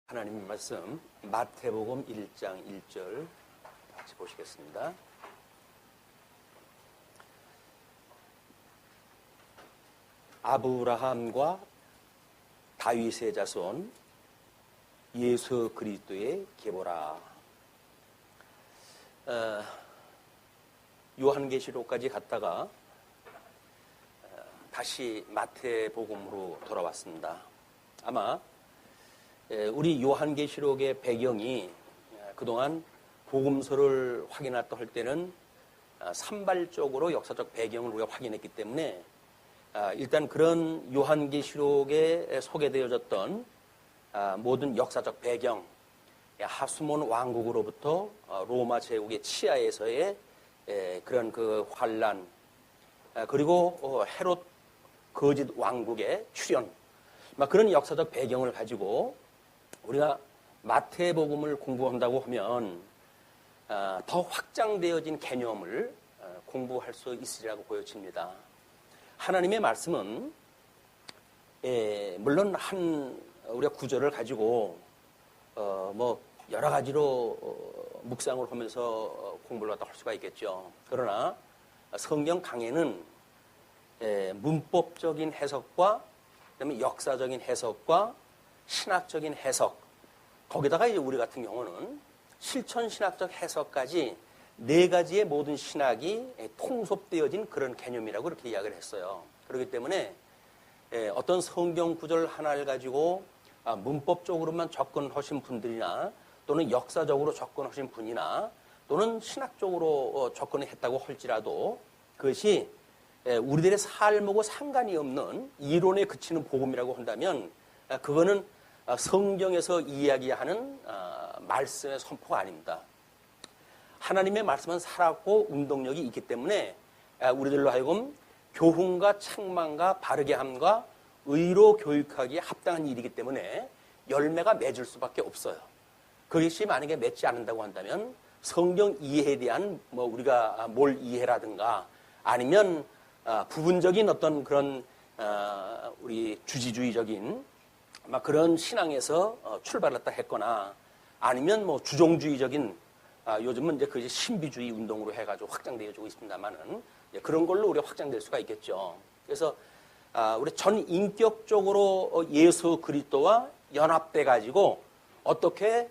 하나님 말씀 마태복음 1장 1절 같이 보시겠습니다. 아브라함과 다윗의 자손 예수 그리스도의 계보라. 요한계시록까지 갔다가 다시 마태복음으로 돌아왔습니다. 아마 우리 요한계시록의 배경이 그동안 복음서를 확인했다 할 때는 산발적으로 역사적 배경을 우리가 확인했기 때문에 일단 그런 요한계시록에 소개되어졌던 모든 역사적 배경, 하수몬 왕국으로부터 로마 제국의 치하에서의 그런 그 환란, 그리고 헤롯 거짓 왕국의 출현, 그런 역사적 배경을 가지고 우리가 마태복음을 공부한다고 하면 더 확장되어진 개념을 공부할 수 있으리라고 보여집니다. 하나님의 말씀은 물론 우리가 구절을 가지고 여러 가지로 묵상을 하면서 공부를 할 수가 있겠죠. 그러나 성경 강해는 문법적인 해석과 그다음에 역사적인 해석과 신학적인 해석, 거기다가 이제 우리 같은 경우는 실천 신학적 해석까지 네 가지의 모든 신학이 통섭되어진 그런 개념이라고 그렇게 이야기를 했어요. 그렇기 때문에 어떤 성경 구절 하나를 가지고 문법적으로만 접근하신 분들이나 또는 역사적으로 접근하신 분이나 또는 신학적으로 접근을 했다고 할지라도 그것이 우리들의 삶하고 상관이 없는 이론에 그치는 복음이라고 한다면 그거는 성경에서 이야기하는 말씀의 선포가 아닙니다. 하나님의 말씀은 살았고 운동력이 있기 때문에 우리들로 하여금 교훈과 책망과 바르게 함과 의로 교육하기에 합당한 일이기 때문에 열매가 맺을 수밖에 없어요. 그것이 만약에 맺지 않는다고 한다면 성경 이해에 대한 우리가 뭘 이해라든가 아니면 부분적인 어떤 그런 우리 주지주의적인 그런 신앙에서 출발했다 했거나 아니면 주종주의적인 요즘은 이제 그것이 신비주의 운동으로 해가지고 확장되어지고 있습니다만은 그런 걸로 우리가 확장될 수가 있겠죠. 그래서 우리 전 인격적으로 예수 그리스도와 연합돼 가지고 어떻게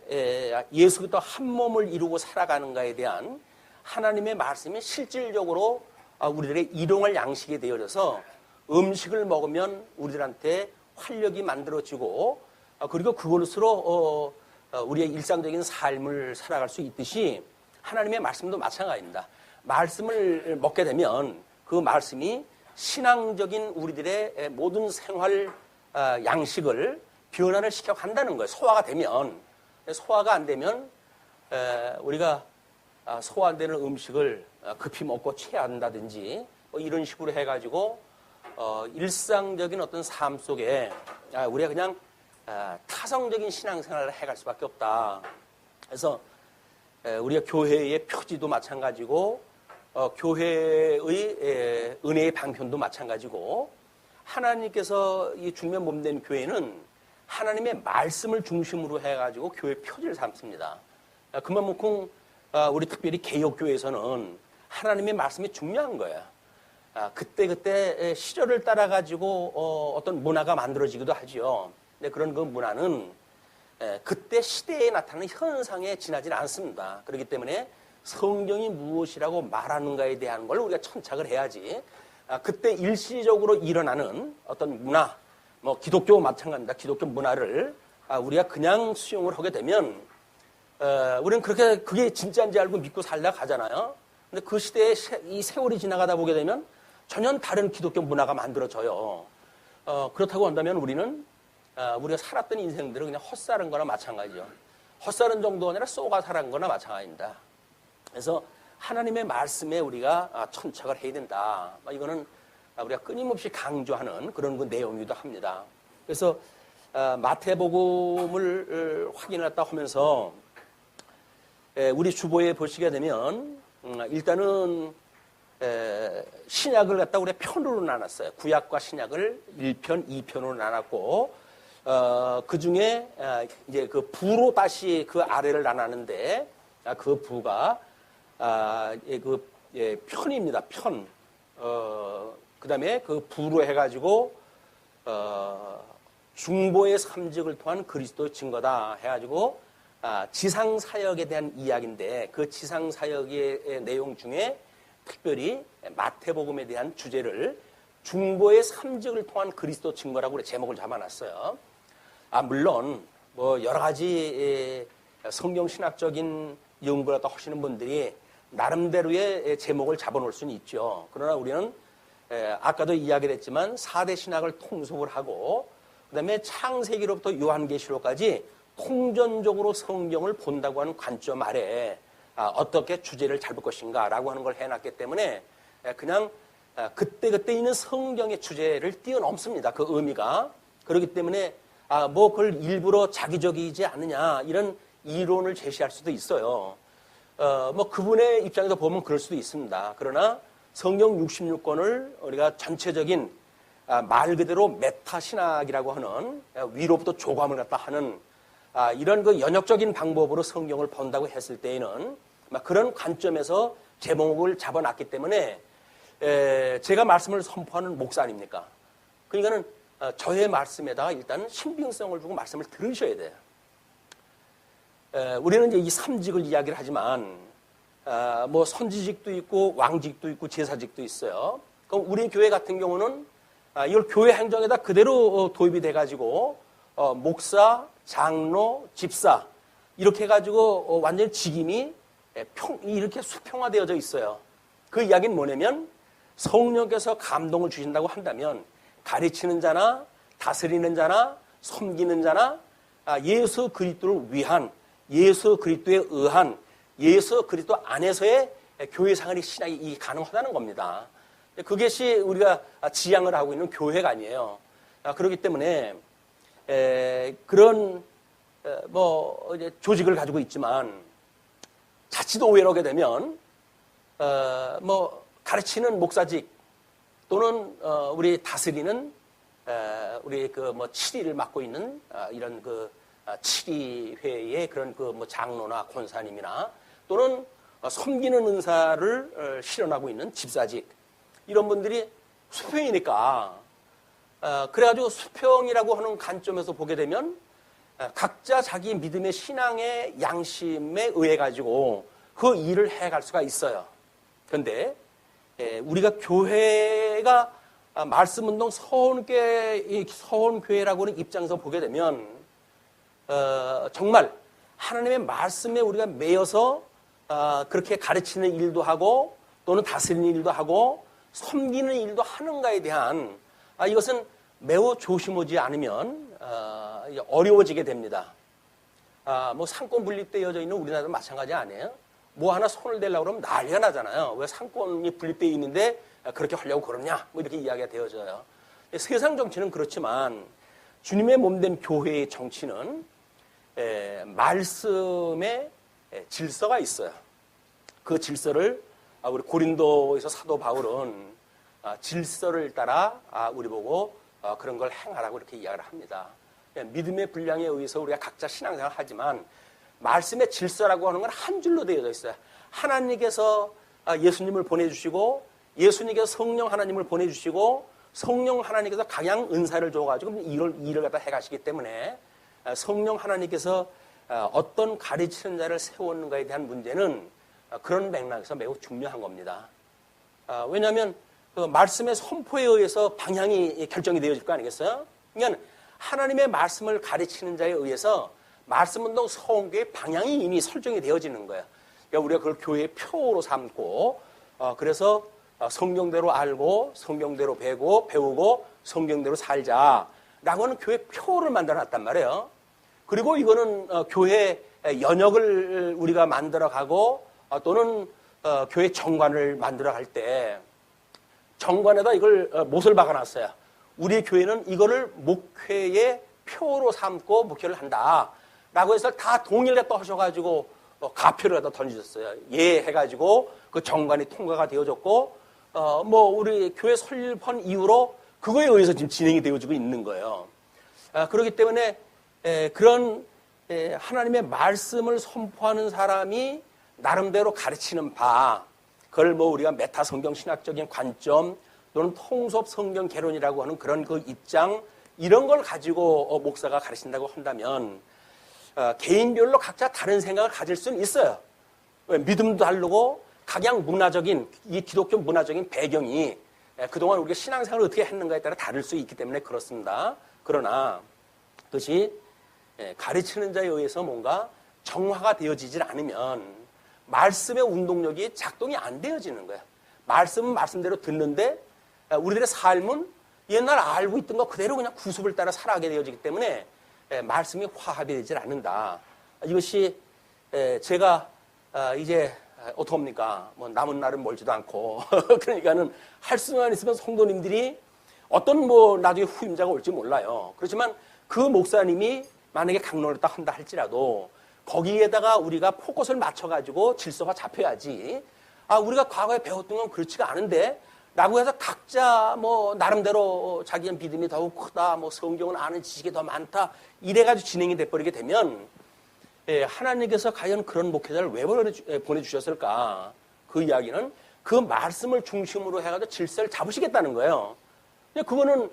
예수 그리스도 한 몸을 이루고 살아가는가에 대한 하나님의 말씀이 실질적으로 우리들의 일용할 양식이 되어져서 음식을 먹으면 우리들한테 활력이 만들어지고 그리고 그것으로 우리의 일상적인 삶을 살아갈 수 있듯이 하나님의 말씀도 마찬가지입니다. 말씀을 먹게 되면 그 말씀이 신앙적인 우리들의 모든 생활 양식을 변화를 시켜간다는 거예요. 소화가 되면. 소화가 안 되면 우리가 소화 안 되는 음식을 급히 먹고 체한다든지 이런 식으로 해가지고 일상적인 어떤 삶 속에 우리가 그냥 타성적인 신앙생활을 해갈 수밖에 없다. 그래서 우리가 교회의 표지도 마찬가지고 교회의 은혜의 방편도 마찬가지고 하나님께서 이 중면 몸된 교회는 하나님의 말씀을 중심으로 해가지고 교회 표지를 삼습니다. 그만큼 우리 특별히 개혁교회에서는 하나님의 말씀이 중요한 거예요. 그때 시절을 따라 가지고 어떤 문화가 만들어지기도 하죠. 근데 그런 그 문화는 그때 시대에 나타나는 현상에 지나지 않습니다. 그렇기 때문에 성경이 무엇이라고 말하는가에 대한 걸 우리가 천착을 해야지. 그때 일시적으로 일어나는 어떤 문화, 기독교 마찬가지입니다. 기독교 문화를 우리가 그냥 수용을 하게 되면 우리는 그게 진짜인지 알고 믿고 살다 가잖아요. 근데 그 시대에 이 세월이 지나가다 보게 되면 전혀 다른 기독교 문화가 만들어져요. 그렇다고 한다면 우리는 우리가 살았던 인생들은 그냥 헛살은 거나 마찬가지죠. 헛살은 정도가 아니라 쏘가 살은 거나 마찬가지입니다. 그래서 하나님의 말씀에 우리가 천착을 해야 된다. 이거는 우리가 끊임없이 강조하는 그런 그 내용이기도 합니다. 그래서 마태복음을 확인했다 하면서 우리 주보에 보시게 되면 일단은 신약을 갖다 우리가 편으로 나눴어요. 구약과 신약을 1편, 2편으로 나눴고 그 중에 이제 그 부로 다시 그 아래를 나눴는데 그 부가 편입니다. 편. 그다음에 그 부로 해가지고 중보의 삼직을 통한 그리스도의 증거다 해가지고 지상 사역에 대한 이야기인데 그 지상 사역의 내용 중에 특별히 마태복음에 대한 주제를 중보의 삼직을 통한 그리스도 증거라고 제목을 잡아놨어요. 물론 뭐 여러 가지 성경 신학적인 연구를 하시는 분들이 나름대로의 제목을 잡아놓을 수는 있죠. 그러나 우리는 아까도 이야기를 했지만 4대 신학을 통속을 하고 그다음에 창세기로부터 요한계시록까지 통전적으로 성경을 본다고 하는 관점 아래 어떻게 주제를 잡을 것인가라고 하는 걸 해놨기 때문에 그냥 그때그때 있는 성경의 주제를 뛰어넘습니다. 그 의미가. 그렇기 때문에 뭐 그걸 일부러 자기적이지 않느냐 이런 이론을 제시할 수도 있어요. 뭐 그분의 입장에서 보면 그럴 수도 있습니다. 그러나 성경 66권을 우리가 전체적인 말 그대로 메타 신학이라고 하는 위로부터 조감을 갖다 하는 이런 그 연역적인 방법으로 성경을 본다고 했을 때에는 그런 관점에서 제목을 잡아놨기 때문에 제가 말씀을 선포하는 목사 아닙니까? 그러니까는 저의 말씀에다가 일단 신빙성을 주고 말씀을 들으셔야 돼요. 우리는 이제 이 삼직을 이야기를 하지만 뭐 선지직도 있고 왕직도 있고 제사직도 있어요. 그럼 우리 교회 같은 경우는 이걸 교회 행정에다 그대로 도입이 돼가지고 목사, 장로, 집사 이렇게 해가지고 완전히 직임이 이렇게 수평화되어져 있어요. 그 이야기는 뭐냐면 성령께서 감동을 주신다고 한다면 가르치는 자나 다스리는 자나 섬기는 자나 예수 그리스도를 위한 예수 그리스도에 의한 예수 그리스도 안에서의 교회 생활이 신학이 가능하다는 겁니다. 그것이 우리가 지향을 하고 있는 교회가 아니에요. 그렇기 때문에 그런 뭐 이제 조직을 가지고 있지만 자칫 오해를 하게 되면 뭐 가르치는 목사직 또는 우리 다스리는 우리 그 뭐 치리를 맡고 있는 이런 그 치리회의 그런 그 뭐 장로나 권사님이나 또는 섬기는 은사를 실현하고 있는 집사직 이런 분들이 수평이니까 그래가지고 수평이라고 하는 관점에서 보게 되면 각자 자기 믿음의 신앙의 양심에 의해 가지고 그 일을 해갈 수가 있어요. 그런데 우리가 교회가 말씀운동 서원교회라고 하는 입장에서 보게 되면 정말 하나님의 말씀에 우리가 매여서 그렇게 가르치는 일도 하고 또는 다스리는 일도 하고 섬기는 일도 하는가에 대한 이것은 매우 조심하지 않으면 어려워지게 됩니다. 뭐 상권 분립되어져 있는 우리나라도 마찬가지 아니에요? 뭐 하나 손을 대려고 그러면 난리가 나잖아요. 왜 상권이 분립되어 있는데 그렇게 하려고 그러냐? 뭐 이렇게 이야기가 되어져요. 세상 정치는 그렇지만 주님의 몸된 교회의 정치는 말씀의 질서가 있어요. 그 질서를 우리 고린도에서 사도 바울은 질서를 따라 우리 보고 그런 걸 행하라고 이렇게 이야기를 합니다. 믿음의 분량에 의해서 우리가 각자 신앙생활을 하지만 말씀의 질서라고 하는 건 한 줄로 되어져 있어요. 하나님께서 예수님을 보내주시고 예수님께서 성령 하나님을 보내주시고 성령 하나님께서 강양 은사를 줘가지고 일을 갖다 해가시기 때문에 성령 하나님께서 어떤 가르치는 자를 세웠는가에 대한 문제는 그런 맥락에서 매우 중요한 겁니다. 왜냐하면 그 말씀의 선포에 의해서 방향이 결정이 되어질 거 아니겠어요? 그러니까 하나님의 말씀을 가르치는 자에 의해서 말씀운동 서원교의 방향이 이미 설정이 되어지는 거예요. 그러니까 우리가 그걸 교회의 표로 삼고 그래서 성경대로 알고 성경대로 배우고 성경대로 살자라고 하는 교회 표를 만들어놨단 말이에요. 그리고 이거는 교회 연역을 우리가 만들어가고 또는 교회 정관을 만들어갈 때 정관에다 이걸 못을 박아놨어요. 우리 교회는 이거를 목회의 표로 삼고 목회를 한다. 라고 해서 다 동의를 갖다 하셔가지고 가표를 갖다 던지셨어요. 예 해가지고 그 정관이 통과가 되어졌고 뭐 우리 교회 설립한 이후로 그거에 의해서 지금 진행이 되어지고 있는 거예요. 그렇기 때문에 그런 하나님의 말씀을 선포하는 사람이 나름대로 가르치는 바, 그걸 뭐 우리가 메타 성경 신학적인 관점 또는 통섭 성경 개론이라고 하는 그런 그 입장, 이런 걸 가지고 목사가 가르친다고 한다면 개인별로 각자 다른 생각을 가질 수는 있어요. 믿음도 다르고 각양 문화적인, 이 기독교 문화적인 배경이 그동안 우리가 신앙생활을 어떻게 했는가에 따라 다를 수 있기 때문에 그렇습니다. 그러나 그것이 가르치는 자에 의해서 뭔가 정화가 되어지질 않으면 말씀의 운동력이 작동이 안 되어지는 거야. 말씀은 말씀대로 듣는데 우리들의 삶은 옛날 알고 있던 거 그대로 그냥 구습을 따라 살아가게 되어지기 때문에 말씀이 화합이 되질 않는다. 이것이 제가 이제 어떡합니까? 뭐 남은 날은 멀지도 않고 그러니까는 할 수만 있으면 성도님들이 어떤 뭐 나중에 후임자가 올지 몰라요. 그렇지만 그 목사님이 만약에 강론을 딱 한다 할지라도 거기에다가 우리가 포커스를 맞춰가지고 질서가 잡혀야지. 우리가 과거에 배웠던 건 그렇지가 않은데 라고 해서 각자 뭐 나름대로 자기의 믿음이 더욱 크다, 뭐 성경은 아는 지식이 더 많다, 이래가지고 진행이 돼버리게 되면 하나님께서 과연 그런 목회자를 왜 보내주셨을까? 그 이야기는 그 말씀을 중심으로 해가지고 질서를 잡으시겠다는 거예요. 그거는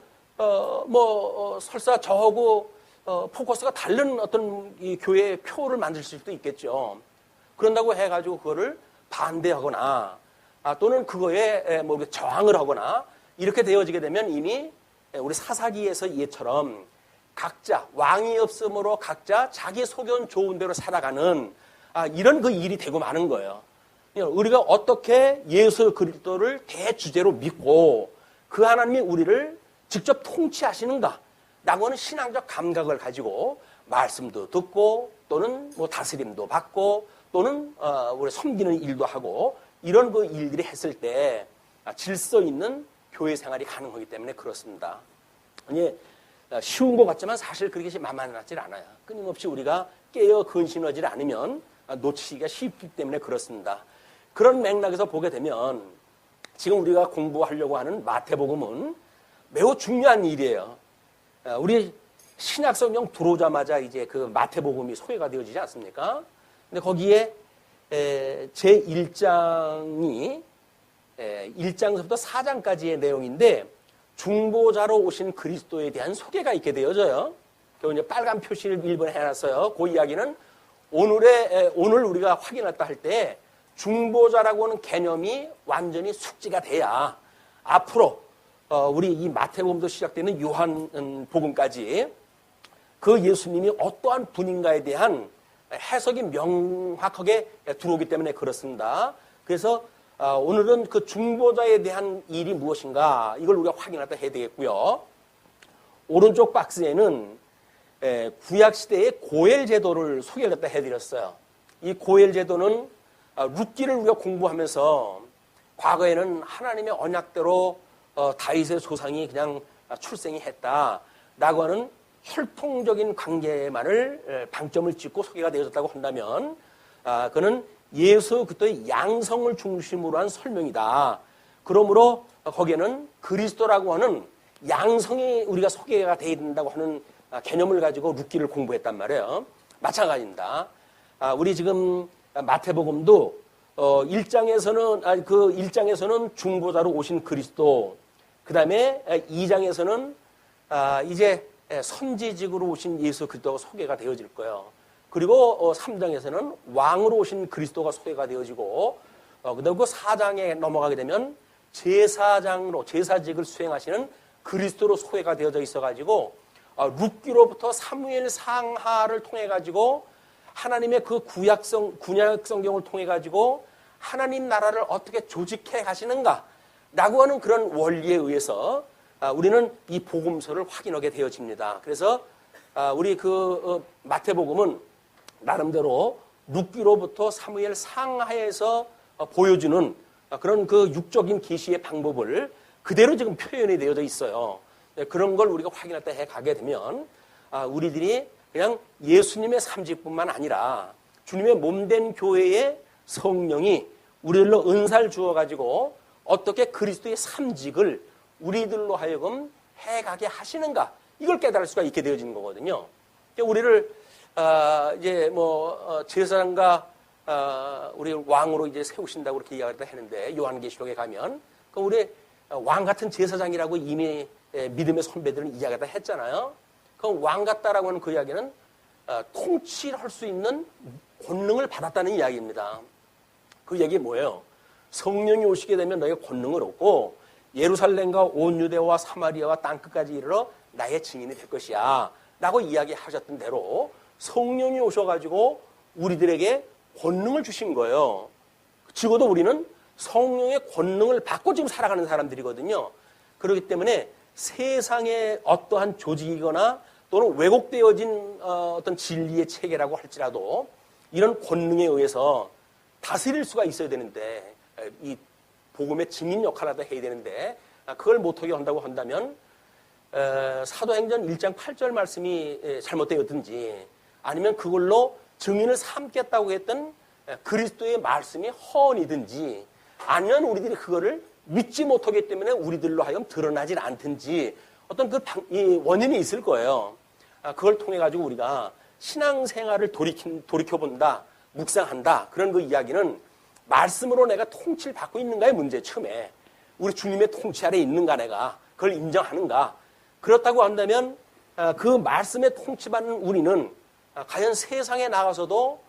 설사 저하고 포커스가 다른 어떤 이 교회의 표를 만들 수도 있겠죠. 그런다고 해가지고 그거를 반대하거나 또는 그거에 뭐 저항을 하거나 이렇게 되어지게 되면 이미 우리 사사기에서 이처럼 각자 왕이 없으므로 각자 자기 소견 좋은 대로 살아가는 이런 그 일이 되고 마는 거예요. 우리가 어떻게 예수 그리스도를 대주제로 믿고 그 하나님이 우리를 직접 통치하시는가 라고 하는 신앙적 감각을 가지고 말씀도 듣고 또는 뭐 다스림도 받고 또는 우리 섬기는 일도 하고 이런 그 일들이 했을 때 질서 있는 교회 생활이 가능하기 때문에 그렇습니다. 쉬운 것 같지만 사실 그렇게 만만하지 않아요. 끊임없이 우리가 깨어 근신하지 않으면 놓치기가 쉽기 때문에 그렇습니다. 그런 맥락에서 보게 되면 지금 우리가 공부하려고 하는 마태복음은 매우 중요한 일이에요. 우리 신약성경 들어오자마자 이제 그 마태복음이 소개가 되어지지 않습니까? 근데 거기에 제1장이 1장서부터 4장까지의 내용인데 중보자로 오신 그리스도에 대한 소개가 있게 되어져요. 이제 빨간 표시를 1번에 해놨어요. 그 이야기는 오늘 우리가 확인했다 할 때 중보자라고 하는 개념이 완전히 숙지가 돼야 앞으로 우리 이 마태복음도 시작되는 요한복음까지 그 예수님이 어떠한 분인가에 대한 해석이 명확하게 들어오기 때문에 그렇습니다. 그래서 오늘은 그 중보자에 대한 일이 무엇인가 이걸 우리가 확인하다 해야 되겠고요. 오른쪽 박스에는 구약시대의 고엘 제도를 소개를 갖다 해드렸어요. 이 고엘 제도는 룻기를 우리가 공부하면서 과거에는 하나님의 언약대로 다윗의 조상이 그냥 출생이 했다라고 하는 혈통적인 관계만을 방점을 찍고 소개가 되어졌다고 한다면 그는 예수 그리스도의 양성을 중심으로 한 설명이다. 그러므로 거기에는 그리스도라고 하는 양성이 우리가 소개가 되어야 된다고 하는 개념을 가지고 룻기를 공부했단 말이에요. 마찬가지입니다. 우리 지금 마태복음도 1장에서는 중보자로 오신 그리스도, 그 다음에 2장에서는 이제 선지직으로 오신 예수 그리스도가 소개가 되어질 거예요. 그리고 3장에서는 왕으로 오신 그리스도가 소개가 되어지고 그다음 그 4장에 넘어가게 되면 제사장으로 제사직을 수행하시는 그리스도로 소개가 되어져 있어가지고 룻기로부터 사무엘 상하를 통해 가지고 하나님의 그 구약 성경을 통해 가지고 하나님 나라를 어떻게 조직해 가시는가라고 하는 그런 원리에 의해서 우리는 이 복음서를 확인하게 되어집니다. 그래서 우리 그 마태복음은 나름대로 룻기로부터 사무엘 상하에서 보여주는 그런 그 육적인 계시의 방법을 그대로 지금 표현이 되어져 있어요. 그런 걸 우리가 확인할 때 해 가게 되면 우리들이 그냥 예수님의 삼직뿐만 아니라 주님의 몸된 교회의 성령이 우리들로 은사를 주어가지고 어떻게 그리스도의 삼직을 우리들로 하여금 해가게 하시는가, 이걸 깨달을 수가 있게 되어지는 거거든요. 그러니까 우리를 이제 제사장과 우리 왕으로 이제 세우신다고 그렇게 이야기를 했는데 요한계시록에 가면 그 우리 왕 같은 제사장이라고 이미 믿음의 선배들은 이야기를 했잖아요. 그 왕 같다라고 하는 그 이야기는 통치를 할 수 있는 권능을 받았다는 이야기입니다. 그 얘기 뭐예요? 성령이 오시게 되면 너희가 권능을 얻고 예루살렘과 온 유대와 사마리아와 땅끝까지 이르러 나의 증인이 될 것이야 라고 이야기하셨던 대로 성령이 오셔가지고 우리들에게 권능을 주신 거예요. 적어도 우리는 성령의 권능을 받고 지금 살아가는 사람들이거든요. 그렇기 때문에 세상의 어떠한 조직이거나 또는 왜곡되어진 어떤 진리의 체계라고 할지라도 이런 권능에 의해서 다스릴 수가 있어야 되는데 이 복음의 증인 역할을 해야 되는데 그걸 못하게 한다고 한다면 사도행전 1장 8절 말씀이 잘못되었든지 아니면 그걸로 증인을 삼겠다고 했던 그리스도의 말씀이 허언이든지 아니면 우리들이 그거를 믿지 못하기 때문에 우리들로 하여금 드러나질 않든지 어떤 이 원인이 있을 거예요. 그걸 통해 가지고 우리가 신앙생활을 돌이켜본다, 묵상한다 그런 그 이야기는 말씀으로 내가 통치를 받고 있는가의 문제 처음에 우리 주님의 통치 아래 있는가 내가 그걸 인정하는가 그렇다고 한다면 그 말씀에 통치받는 우리는 과연 세상에 나가서도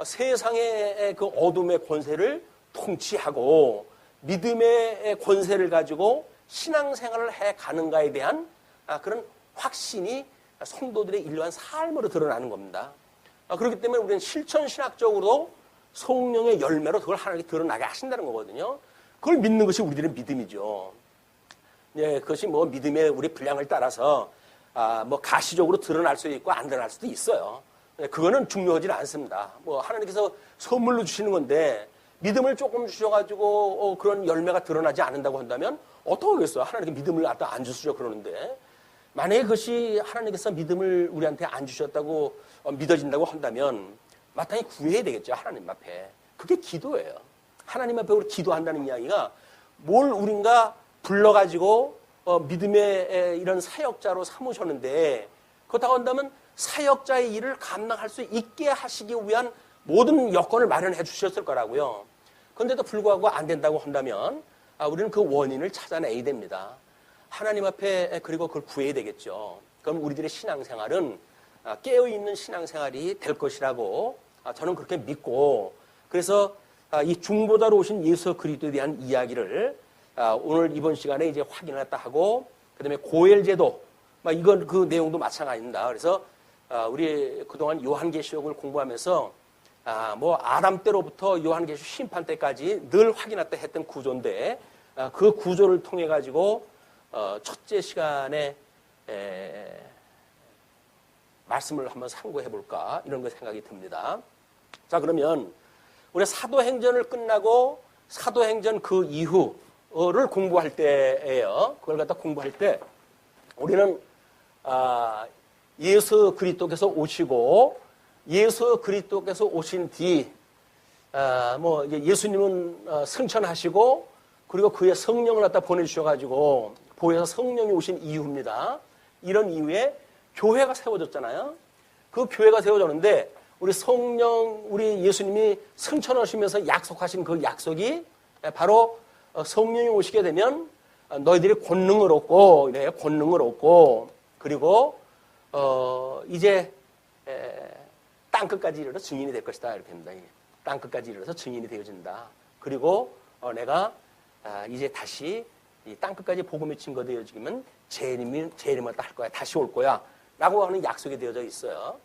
세상의 그 어둠의 권세를 통치하고 믿음의 권세를 가지고 신앙생활을 해 가는가에 대한 그런 확신이 성도들의 일반 삶으로 드러나는 겁니다. 그렇기 때문에 우리는 실천신학적으로 성령의 열매로 그걸 하나님께 드러나게 하신다는 거거든요. 그걸 믿는 것이 우리들의 믿음이죠. 네, 그것이 믿음의 우리 분량을 따라서 가시적으로 드러날 수도 있고 안 드러날 수도 있어요. 그거는 중요하지 않습니다. 하나님께서 선물로 주시는 건데 믿음을 조금 주셔가지고 그런 열매가 드러나지 않는다고 한다면 어떡하겠어요? 하나님께 믿음을 갖다 안 주시죠 그러는데 만약에 그것이 하나님께서 믿음을 우리한테 안 주셨다고 믿어진다고 한다면 마땅히 구해야 되겠죠. 하나님 앞에. 그게 기도예요. 하나님 앞에 우리 기도한다는 이야기가 뭘 우린가 불러가지고 믿음의 이런 사역자로 삼으셨는데 그렇다고 한다면 사역자의 일을 감당할 수 있게 하시기 위한 모든 여건을 마련해 주셨을 거라고요. 그런데도 불구하고 안 된다고 한다면 우리는 그 원인을 찾아내야 됩니다. 하나님 앞에 그리고 그걸 구해야 되겠죠. 그럼 우리들의 신앙생활은 깨어있는 신앙생활이 될 것이라고 저는 그렇게 믿고 그래서 이 중보자로 오신 예수 그리스도에 대한 이야기를 오늘 이번 시간에 이제 확인했다 하고 그다음에 고엘제도 이건 그 내용도 마찬가지입니다. 그래서 우리 그동안 요한계시록을 공부하면서 아담 때로부터 요한계시록 심판 때까지 늘 확인했다 했던 구조인데 그 구조를 통해 가지고 첫째 시간에 말씀을 한번 상고해 볼까 이런 거 생각이 듭니다. 자 그러면 우리 사도행전을 끝나고 사도행전 그 이후를 공부할 때예요. 그걸 갖다 공부할 때 우리는 예수 그리스도께서 오시고 예수 그리스도께서 오신 뒤 이제 예수님은 승천하시고 그리고 그의 성령을 갖다 보내주셔가지고 보혜사 성령이 오신 이후입니다. 이런 이후에 교회가 세워졌잖아요. 그 교회가 세워졌는데 우리 성령, 우리 예수님이 승천하시면서 약속하신 그 약속이 바로 성령이 오시게 되면 너희들이 권능을 얻고, 이래 권능을 얻고, 그리고 이제 땅끝까지 이르러 증인이 될 것이다 이렇게 합니다. 땅끝까지 이르러서 증인이 되어진다. 그리고 내가 이제 다시 이 땅끝까지 복음이 증거되어지면 재림을 할 거야. 다시 올 거야. 라고 하는 약속이 되어져 있어요.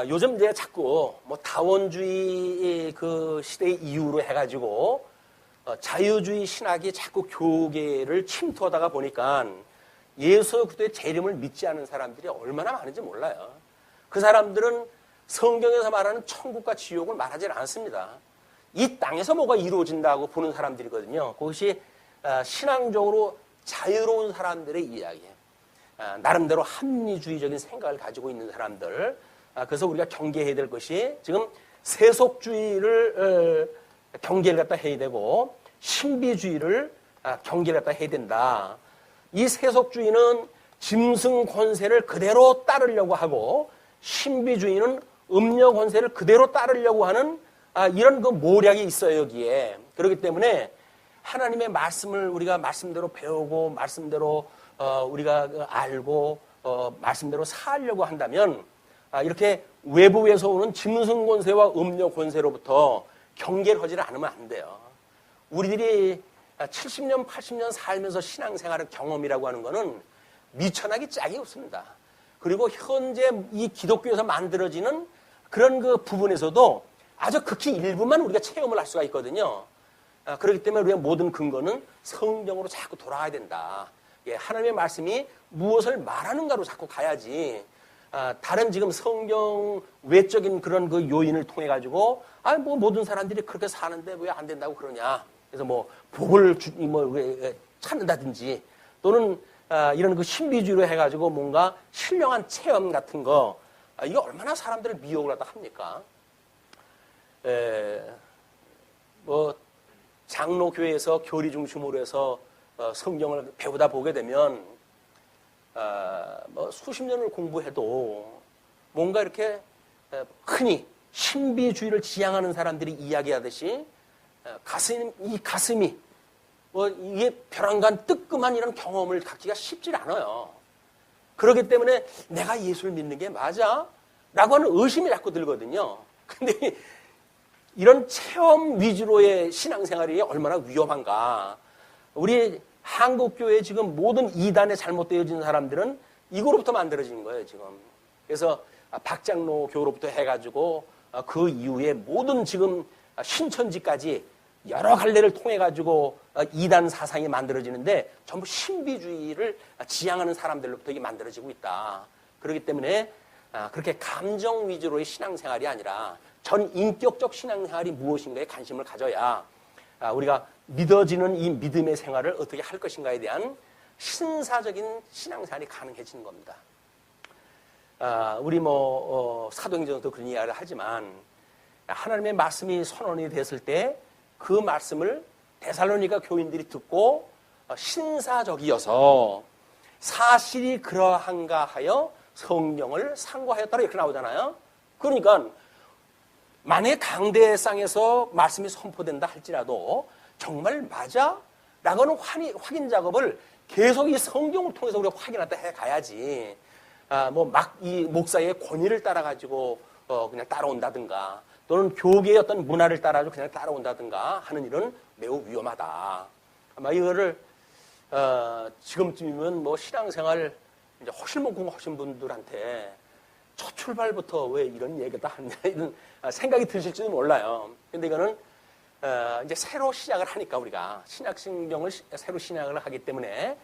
요즘 이제 자꾸 다원주의 그 시대 이후로 해가지고 자유주의 신학이 자꾸 교계를 침투하다가 보니까 예수 그리스도의 재림을 믿지 않는 사람들이 얼마나 많은지 몰라요. 그 사람들은 성경에서 말하는 천국과 지옥을 말하지 않습니다. 이 땅에서 뭐가 이루어진다고 보는 사람들이거든요. 그것이 신앙적으로 자유로운 사람들의 이야기예요. 나름대로 합리주의적인 생각을 가지고 있는 사람들. 그래서 우리가 경계해야 될 것이 지금 세속주의를 경계를 갖다 해야 되고 신비주의를 경계를 갖다 해야 된다. 이 세속주의는 짐승 권세를 그대로 따르려고 하고 신비주의는 음녀 권세를 그대로 따르려고 하는 이런 그 모략이 있어요, 여기에. 그렇기 때문에 하나님의 말씀을 우리가 말씀대로 배우고 말씀대로 우리가 알고 말씀대로 살려고 한다면 이렇게 외부에서 오는 짐승 권세와 음녀 권세로부터 경계를 하지 않으면 안 돼요. 우리들이 70년, 80년 살면서 신앙생활의 경험이라고 하는 거는 미천하기 짝이 없습니다. 그리고 현재 이 기독교에서 만들어지는 그런 그 부분에서도 아주 극히 일부만 우리가 체험을 할 수가 있거든요. 그렇기 때문에 우리가 모든 근거는 성경으로 자꾸 돌아가야 된다. 하나님의 말씀이 무엇을 말하는가로 자꾸 가야지. 다른 지금 성경 외적인 그런 그 요인을 통해 가지고 뭐 모든 사람들이 그렇게 사는데 왜 안 된다고 그러냐. 그래서 뭐 복을 찾는다든지 또는 이런 그 신비주의로 해가지고 뭔가 신령한 체험 같은 거 이게 얼마나 사람들을 미혹을 하다 합니까? 뭐 장로교회에서 교리 중심으로 해서 성경을 배우다 보게 되면 뭐 수십 년을 공부해도 뭔가 이렇게 흔히 신비주의를 지향하는 사람들이 이야기하듯이 가슴이 뭐 이게 벼랑간 뜨끔한 이런 경험을 갖기가 쉽지 않아요. 그렇기 때문에 내가 예수를 믿는 게 맞아? 라고 하는 의심이 자꾸 들거든요. 근데 이런 체험 위주로의 신앙생활이 얼마나 위험한가. 우리 한국교회 지금 모든 이단에 잘못되어진 사람들은 이거로부터 만들어진 거예요, 지금. 그래서 박장로 교로부터 해가지고 그 이후에 모든 지금 신천지까지 여러 갈래를 통해 가지고 이단 사상이 만들어지는데 전부 신비주의를 지향하는 사람들로부터 이게 만들어지고 있다. 그렇기 때문에 그렇게 감정 위주로의 신앙생활이 아니라 전 인격적 신앙생활이 무엇인가에 관심을 가져야 우리가 믿어지는 이 믿음의 생활을 어떻게 할 것인가에 대한 신사적인 신앙생활이 가능해지는 겁니다. 우리 사도행전도 그런 이야기를 하지만 하나님의 말씀이 선언이 됐을 때 그 말씀을 데살로니가 교인들이 듣고 신사적이어서 사실이 그러한가 하여 성경을 상고하였다라 이렇게 나오잖아요. 그러니까 만약에 강대상에서 말씀이 선포된다 할지라도 정말 맞아? 라고 하는 확인 작업을 계속 이 성경을 통해서 우리가 확인하다 해 가야지. 이 목사의 권위를 따라가지고 그냥 따라온다든가 또는 교계의 어떤 문화를 따라가지고 그냥 따라온다든가 하는 일은 매우 위험하다. 아마 이거를 지금쯤이면 신앙생활 이제 허실몽공하신 분들한테 첫 출발부터 왜 이런 얘기다 하냐 이런 생각이 드실지도 몰라요. 근데 이거는 이제 새로 시작을 하니까 우리가 신약성경을 새로 신약을 하기 때문에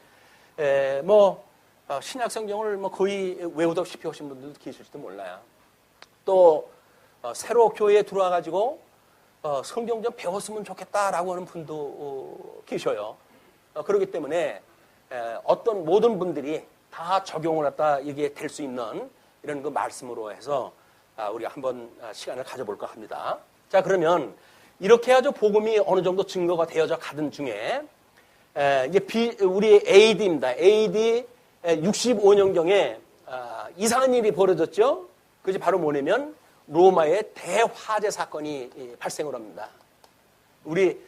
신약성경을 거의 외우다시피 하신 분들도 계실지도 몰라요. 또 새로 교회에 들어와 가지고 성경 좀 배웠으면 좋겠다라고 하는 분도 계셔요. 그렇기 때문에 모든 분들이 다 적용을 했다 이게 될 수 있는 이런 그 말씀으로 해서 우리가 한번 시간을 가져볼까 합니다. 자, 그러면 이렇게 아주 복음이 어느 정도 증거가 되어져 가던 중에 이제 우리 AD입니다. AD 65년경에 이상한 일이 벌어졌죠. 그것이 바로 뭐냐면 로마의 대화재 사건이 발생을 합니다. 우리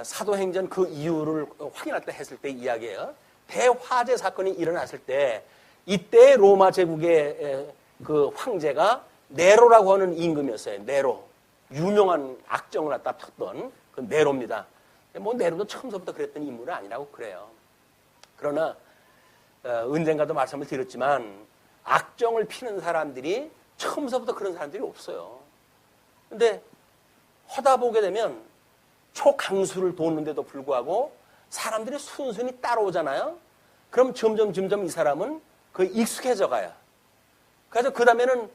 사도행전 그 이유를 확인할 때 했을 때 이야기예요. 대화재 사건이 일어났을 때 이때 로마 제국의 그 황제가 네로라고 하는 임금이었어요. 네로. 유명한 악정을 갖다 폈던 그 네로입니다. 네로도 처음부터 그랬던 인물은 아니라고 그래요. 그러나 언젠가도 말씀을 드렸지만 악정을 피는 사람들이 처음부터 그런 사람들이 없어요. 근데 하다 보게 되면 초강수를 뒀는데도 불구하고 사람들이 순순히 따라오잖아요. 그럼 점점 이 사람은 익숙해져 가요. 그래서 그 다음에는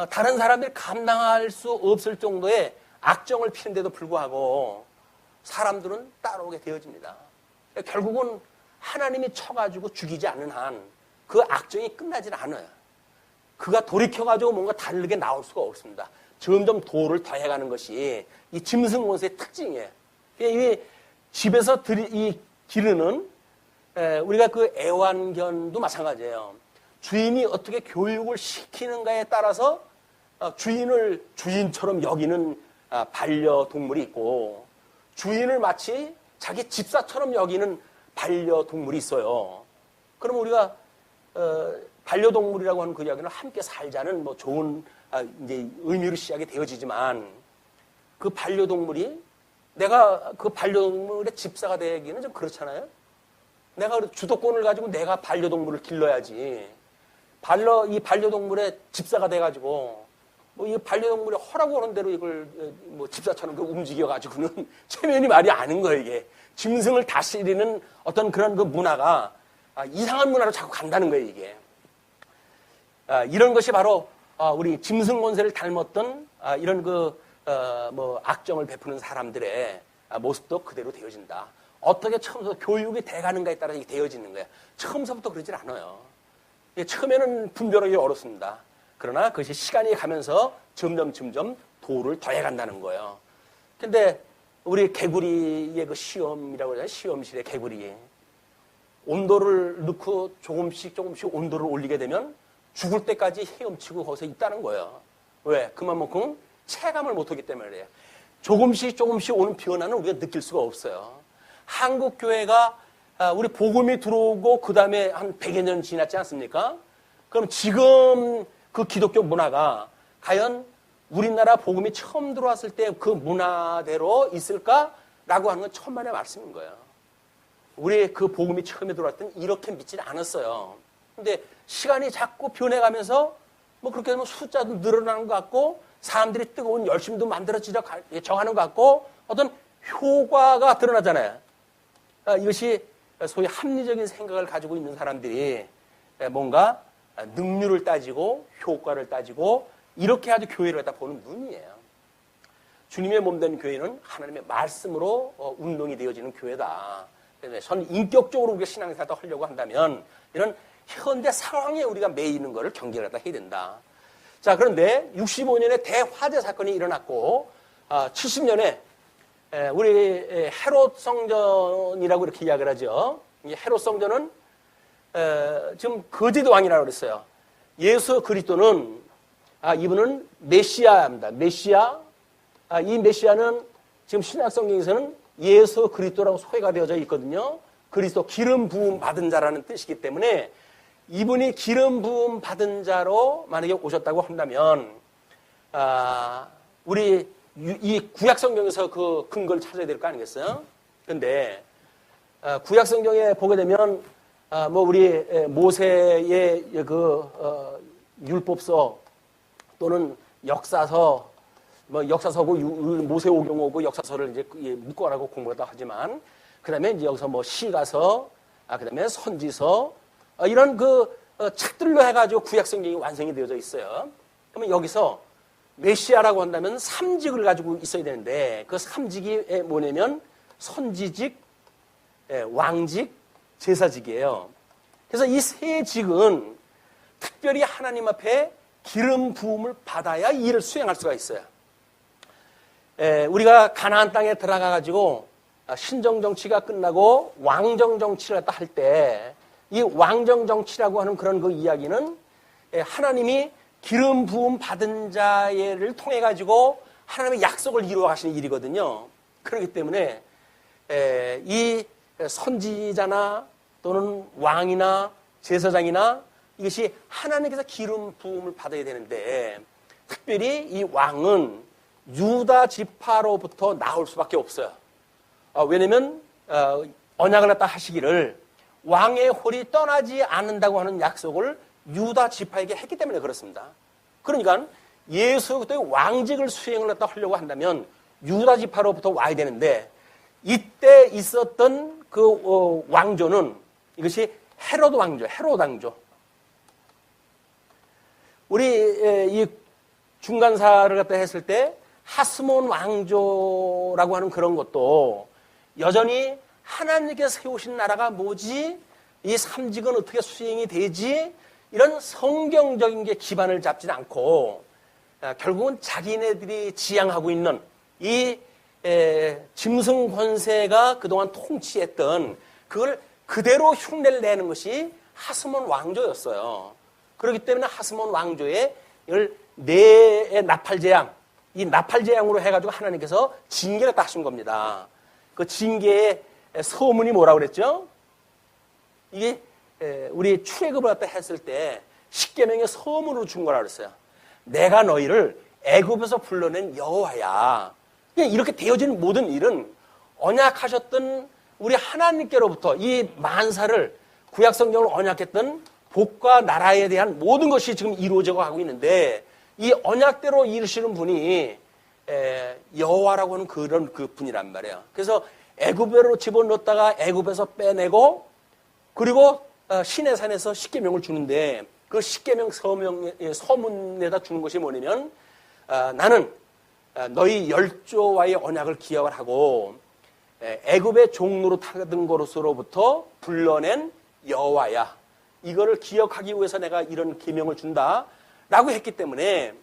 다른 사람들이 감당할 수 없을 정도의 악정을 피는데도 불구하고 사람들은 따라오게 되어집니다. 결국은 하나님이 쳐가지고 죽이지 않는 한 그 악정이 끝나질 않아요. 그가 돌이켜가지고 뭔가 다르게 나올 수가 없습니다. 점점 도를 더해가는 것이 이 짐승 원수의 특징이에요. 이 집에서 기르는 우리가 그 애완견도 마찬가지예요. 주인이 어떻게 교육을 시키는가에 따라서 주인을 주인처럼 여기는 반려동물이 있고, 주인을 마치 자기 집사처럼 여기는 반려동물이 있어요. 그럼 우리가 반려동물이라고 하는 그 이야기는 함께 살자는 뭐 좋은 이제 의미로 시작이 되어지지만, 그 반려동물이 내가 그 반려동물의 집사가 되기는 좀 그렇잖아요. 내가 주도권을 가지고 내가 반려동물을 길러야지. 이 반려동물의 집사가 돼가지고 뭐 이 반려동물이 허라고 하는 대로 이걸 뭐 집사처럼 움직여가지고는 체면이 말이 아는 거예요, 이게. 짐승을 다스리는 어떤 그런 그 문화가 이상한 문화로 자꾸 간다는 거예요, 이게. 이런 것이 바로 우리 짐승 권세를 닮았던 이런 뭐 악정을 베푸는 사람들의 모습도 그대로 되어진다. 어떻게 처음부터 교육이 돼가는가에 따라 이게 되어지는 거예요. 처음서부터 그러질 않아요. 처음에는 분별하기 어렵습니다. 그러나 그것이 시간이 가면서 점점 도를 더해간다는 거예요. 근데 우리 개구리의 그 시험이라고 하잖아요. 시험실의 개구리. 온도를 넣고 조금씩 온도를 올리게 되면 죽을 때까지 헤엄치고 거기서 있다는 거예요. 왜? 그만큼 체감을 못하기 때문에 그래요. 조금씩 오는 변화는 우리가 느낄 수가 없어요. 한국 교회가 우리 복음이 들어오고 그 다음에 한 100여 년 지났지 않습니까? 그럼 지금 그 기독교 문화가 과연 우리나라 복음이 처음 들어왔을 때 그 문화대로 있을까라고 하는 건 천만의 말씀인 거예요. 우리 그 복음이 처음에 들어왔을 때는 이렇게 믿지 않았어요. 근데 시간이 자꾸 변해가면서 뭐 그렇게 되면 숫자도 늘어나는 것 같고, 사람들이 뜨거운 열심도 만들어지려 정하는 것 같고, 어떤 효과가 드러나잖아요. 이것이 소위 합리적인 생각을 가지고 있는 사람들이 뭔가 능률을 따지고 효과를 따지고 이렇게 아주 교회를 갖다 보는 눈이에요. 주님의 몸된 교회는 하나님의 말씀으로 운동이 되어지는 교회다. 저는 인격적으로 우리가 신앙생활을 하려고 한다면 이런 현대 상황에 우리가 매이는 것을 경계를 갖다 해야 된다. 자, 그런데 65년에 대화재 사건이 일어났고 70년에 우리 헤롯 성전이라고 이렇게 이야기를 하죠. 이 헤롯 성전은 지금 거짓 왕이라고 그랬어요. 예수 그리스도는 이분은 메시아입니다. 메시아. 이 메시아는 지금 신약 성경에서는 예수 그리스도라고 소개가 되어져 있거든요. 그리스도 기름 부음 받은 자라는 뜻이기 때문에 이분이 기름 부음 받은 자로 만약에 오셨다고 한다면 우리 이 구약 성경에서 그 근거를 찾아야 될 거 아니겠어요? 근데 구약 성경에 보게 되면 뭐 우리 모세의 그 율법서 또는 역사서, 뭐 역사서고 모세오경오고 역사서를 이제 묶어라고 공부하다 하지만, 그다음에 이제 여기서 뭐 시가서, 그다음에 선지서 이런 그 책들로 해가지고 구약 성경이 완성이 되어져 있어요. 그러면 여기서 메시아라고 한다면 삼직을 가지고 있어야 되는데, 그 삼직이 뭐냐면 선지직, 왕직, 제사직이에요. 그래서 이 세 직은 특별히 하나님 앞에 기름 부음을 받아야 이 일을 수행할 수가 있어요. 우리가 가나안 땅에 들어가가지고 신정 정치가 끝나고 왕정 정치를 갖다 할 때, 이 왕정 정치라고 하는 그런 그 이야기는 하나님이 기름 부음 받은 자를 통해 가지고 하나님의 약속을 이루어 가시는 일이거든요. 그렇기 때문에 이 선지자나 또는 왕이나 제사장이나 이것이 하나님께서 기름 부음을 받아야 되는데, 특별히 이 왕은 유다 지파로부터 나올 수밖에 없어요. 왜냐면 언약을 갖다 하시기를 왕의 홀이 떠나지 않는다고 하는 약속을 유다 지파에게 했기 때문에 그렇습니다. 그러니까 예수 그리스도의 왕직을 수행을 갖다 하려고 한다면 유다 지파로부터 와야 되는데, 이때 있었던 그 왕조는 이것이 헤롯 왕조, 헤롯 왕조. 우리 이 중간사를 갖다 했을 때 하스몬 왕조라고 하는 그런 것도 여전히 하나님께서 세우신 나라가 뭐지? 이 삼직은 어떻게 수행이 되지? 이런 성경적인 게 기반을 잡지는 않고 결국은 자기네들이 지향하고 있는 이 짐승 권세가 그동안 통치했던 그걸 그대로 흉내를 내는 것이 하스몬 왕조였어요. 그렇기 때문에 하스몬 왕조의 14의 나팔재앙, 이 나팔재앙으로 해가지고 하나님께서 징계를 딱 하신 겁니다. 그 징계의 서문이 뭐라고 그랬죠? 이게 우리 출애굽을 갖다 했을 때 십계명의 서문으로 준 거라 그랬어요. 내가 너희를 애굽에서 불러낸 여호와야. 이렇게 되어진 모든 일은 언약하셨던 우리 하나님께로부터 이 만사를 구약 성경을 언약했던 복과 나라에 대한 모든 것이 지금 이루어져 가고 있는데 이 언약대로 이루시는 분이 여호와라고 하는 그런 그 분이란 말이에요. 그래서 애굽으로 집어넣었다가 애굽에서 빼내고 그리고 시내산에서 십계명을 주는데 그 십계명 서문에다 주는 것이 뭐냐면 나는 너희 열조와의 언약을 기억을 하고 애굽의 종로로 타던 것으로부터 불러낸 여호와야. 이거를 기억하기 위해서 내가 이런 계명을 준다라고 했기 때문에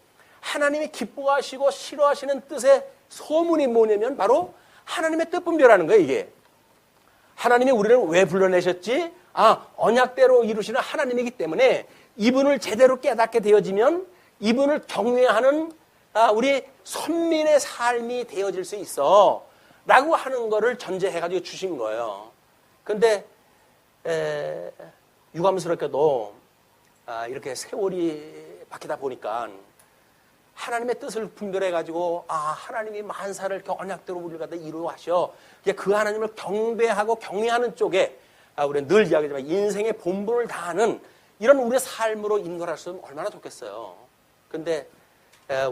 하나님이 기뻐하시고 싫어하시는 뜻의 소문이 뭐냐면 바로 하나님의 뜻 분별하는 거예요. 이게 하나님이 우리를 왜 불러내셨지? 언약대로 이루시는 하나님이기 때문에 이분을 제대로 깨닫게 되어지면 이분을 경외하는 우리 선민의 삶이 되어질 수 있어 라고 하는 거를 전제해가지고 주신 거예요. 그런데 유감스럽게도 이렇게 세월이 바뀌다 보니까 하나님의 뜻을 분별해가지고 하나님이 만사를 이렇게 언약대로 우리를 갖다 이루어하셔. 그 하나님을 경배하고 경외하는 쪽에 우리는 늘 이야기하지만 인생의 본분을 다하는 이런 우리의 삶으로 인도할 수 있으면 얼마나 좋겠어요. 그런데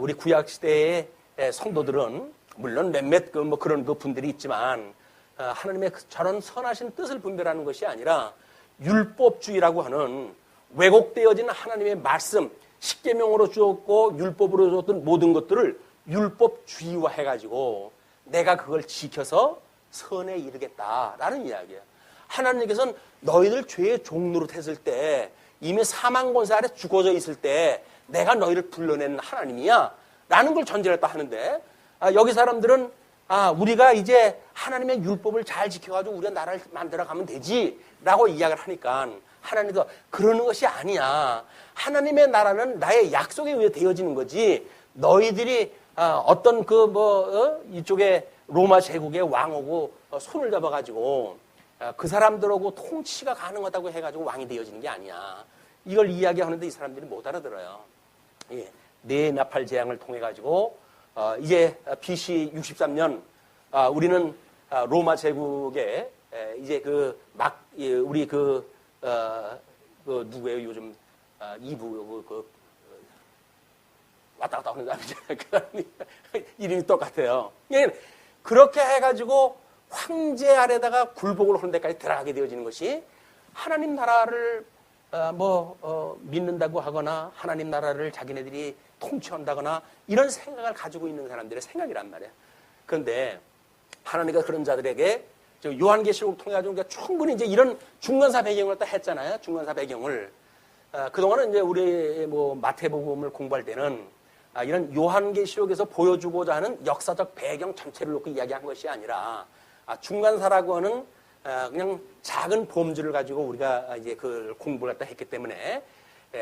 우리 구약 시대의 성도들은 물론 몇몇 그런 분들이 있지만 하나님의 저런 선하신 뜻을 분별하는 것이 아니라 율법주의라고 하는 왜곡되어진 하나님의 말씀, 십계명으로 주었고 율법으로 주었던 모든 것들을 율법주의화 해가지고 내가 그걸 지켜서 선에 이르겠다라는 이야기예요. 하나님께서는 너희들 죄의 종노릇 했을 때 이미 사망 권세 아래 죽어져 있을 때 내가 너희를 불러낸 하나님이야 라는 걸 전제를 했다 하는데 여기 사람들은 우리가 이제 하나님의 율법을 잘 지켜가지고 우리가 나라를 만들어가면 되지 라고 이야기를 하니까 하나님도 그러는 것이 아니야. 하나님의 나라는 나의 약속에 의해 되어지는 거지 너희들이 어떤 이쪽에 로마 제국의 왕하고 손을 잡아가지고 그 사람들하고 통치가 가능하다고 해가지고 왕이 되어지는 게 아니야. 이걸 이야기하는데 이 사람들이 못 알아들어요. 네 나팔 재앙을 통해 가지고 이제 BC 63년 우리는 로마 제국에 이제 우리 누구예요 요즘 이부 왔다 갔다 하는 사람이잖아요. 이름이 똑같아요. 그렇게 해가지고 황제 아래다가 굴복을 하는 데까지 들어가게 되어지는 것이 하나님 나라를 믿는다고 하거나 하나님 나라를 자기네들이 통치한다거나 이런 생각을 가지고 있는 사람들의 생각이란 말이에요. 그런데 하나님과 그런 자들에게 요한계시록을 통해 가지고 충분히 이제 이런 중간사 배경을 다 했잖아요. 중간사 배경을 그동안은 이제 우리 마태복음을 공부할 때는 이런 요한계시록에서 보여주고자 하는 역사적 배경 전체를 놓고 이야기한 것이 아니라 중간사라고 하는 그냥 작은 범주를 가지고 우리가 이제 그 공부를 갖다 했기 때문에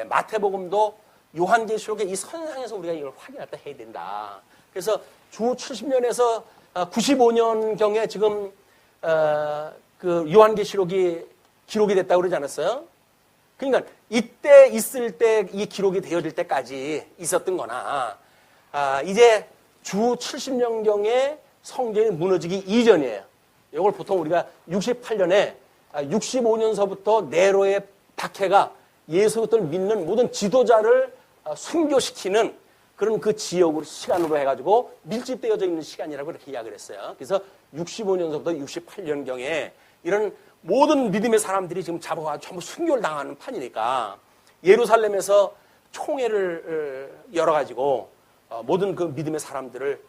마태복음도 요한계시록의 이 선상에서 우리가 이걸 확인했다 해야 된다. 그래서 주 70년에서 95년경에 지금 그 요한계시록이 기록이 됐다고 그러지 않았어요? 그러니까 이때 있을 때 이 기록이 되어질 때까지 있었던 거나 이제 주 70년경에 성경이 무너지기 이전이에요. 이걸 보통 우리가 68년에 65년서부터 네로의 박해가 예수를 믿는 모든 지도자를 순교시키는 그런 그 지역으로 시간으로 해가지고 밀집되어져 있는 시간이라고 이렇게 이야기를 했어요. 그래서 65년서부터 68년경에 이런 모든 믿음의 사람들이 지금 잡아와 전부 순교를 당하는 판이니까 예루살렘에서 총회를 열어가지고 모든 그 믿음의 사람들을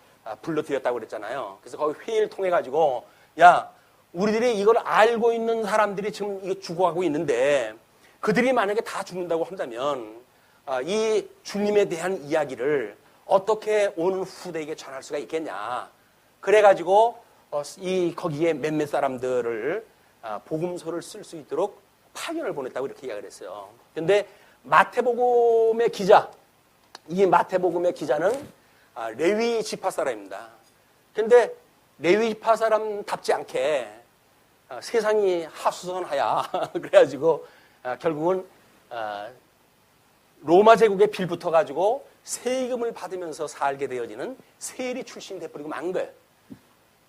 불러들였다고 그랬잖아요. 그래서 거기 회의를 통해 가지고 야, 우리들이 이걸 알고 있는 사람들이 지금 이거 죽어가고 있는데 그들이 만약에 다 죽는다고 한다면 이 주님에 대한 이야기를 어떻게 오는 후대에게 전할 수가 있겠냐. 그래가지고 거기에 몇몇 사람들을 복음서를 쓸 수 있도록 파견을 보냈다고 이렇게 이야기를 했어요. 그런데 마태복음의 기자, 이 마태복음의 기자는 레위 지파 사람입니다. 그런데 레위 지파 사람답지 않게 세상이 하수선하야 그래가지고 결국은 로마 제국에 빌붙어 가지고 세금을 받으면서 살게 되어지는 세리 출신이 돼버리고 만 거예요.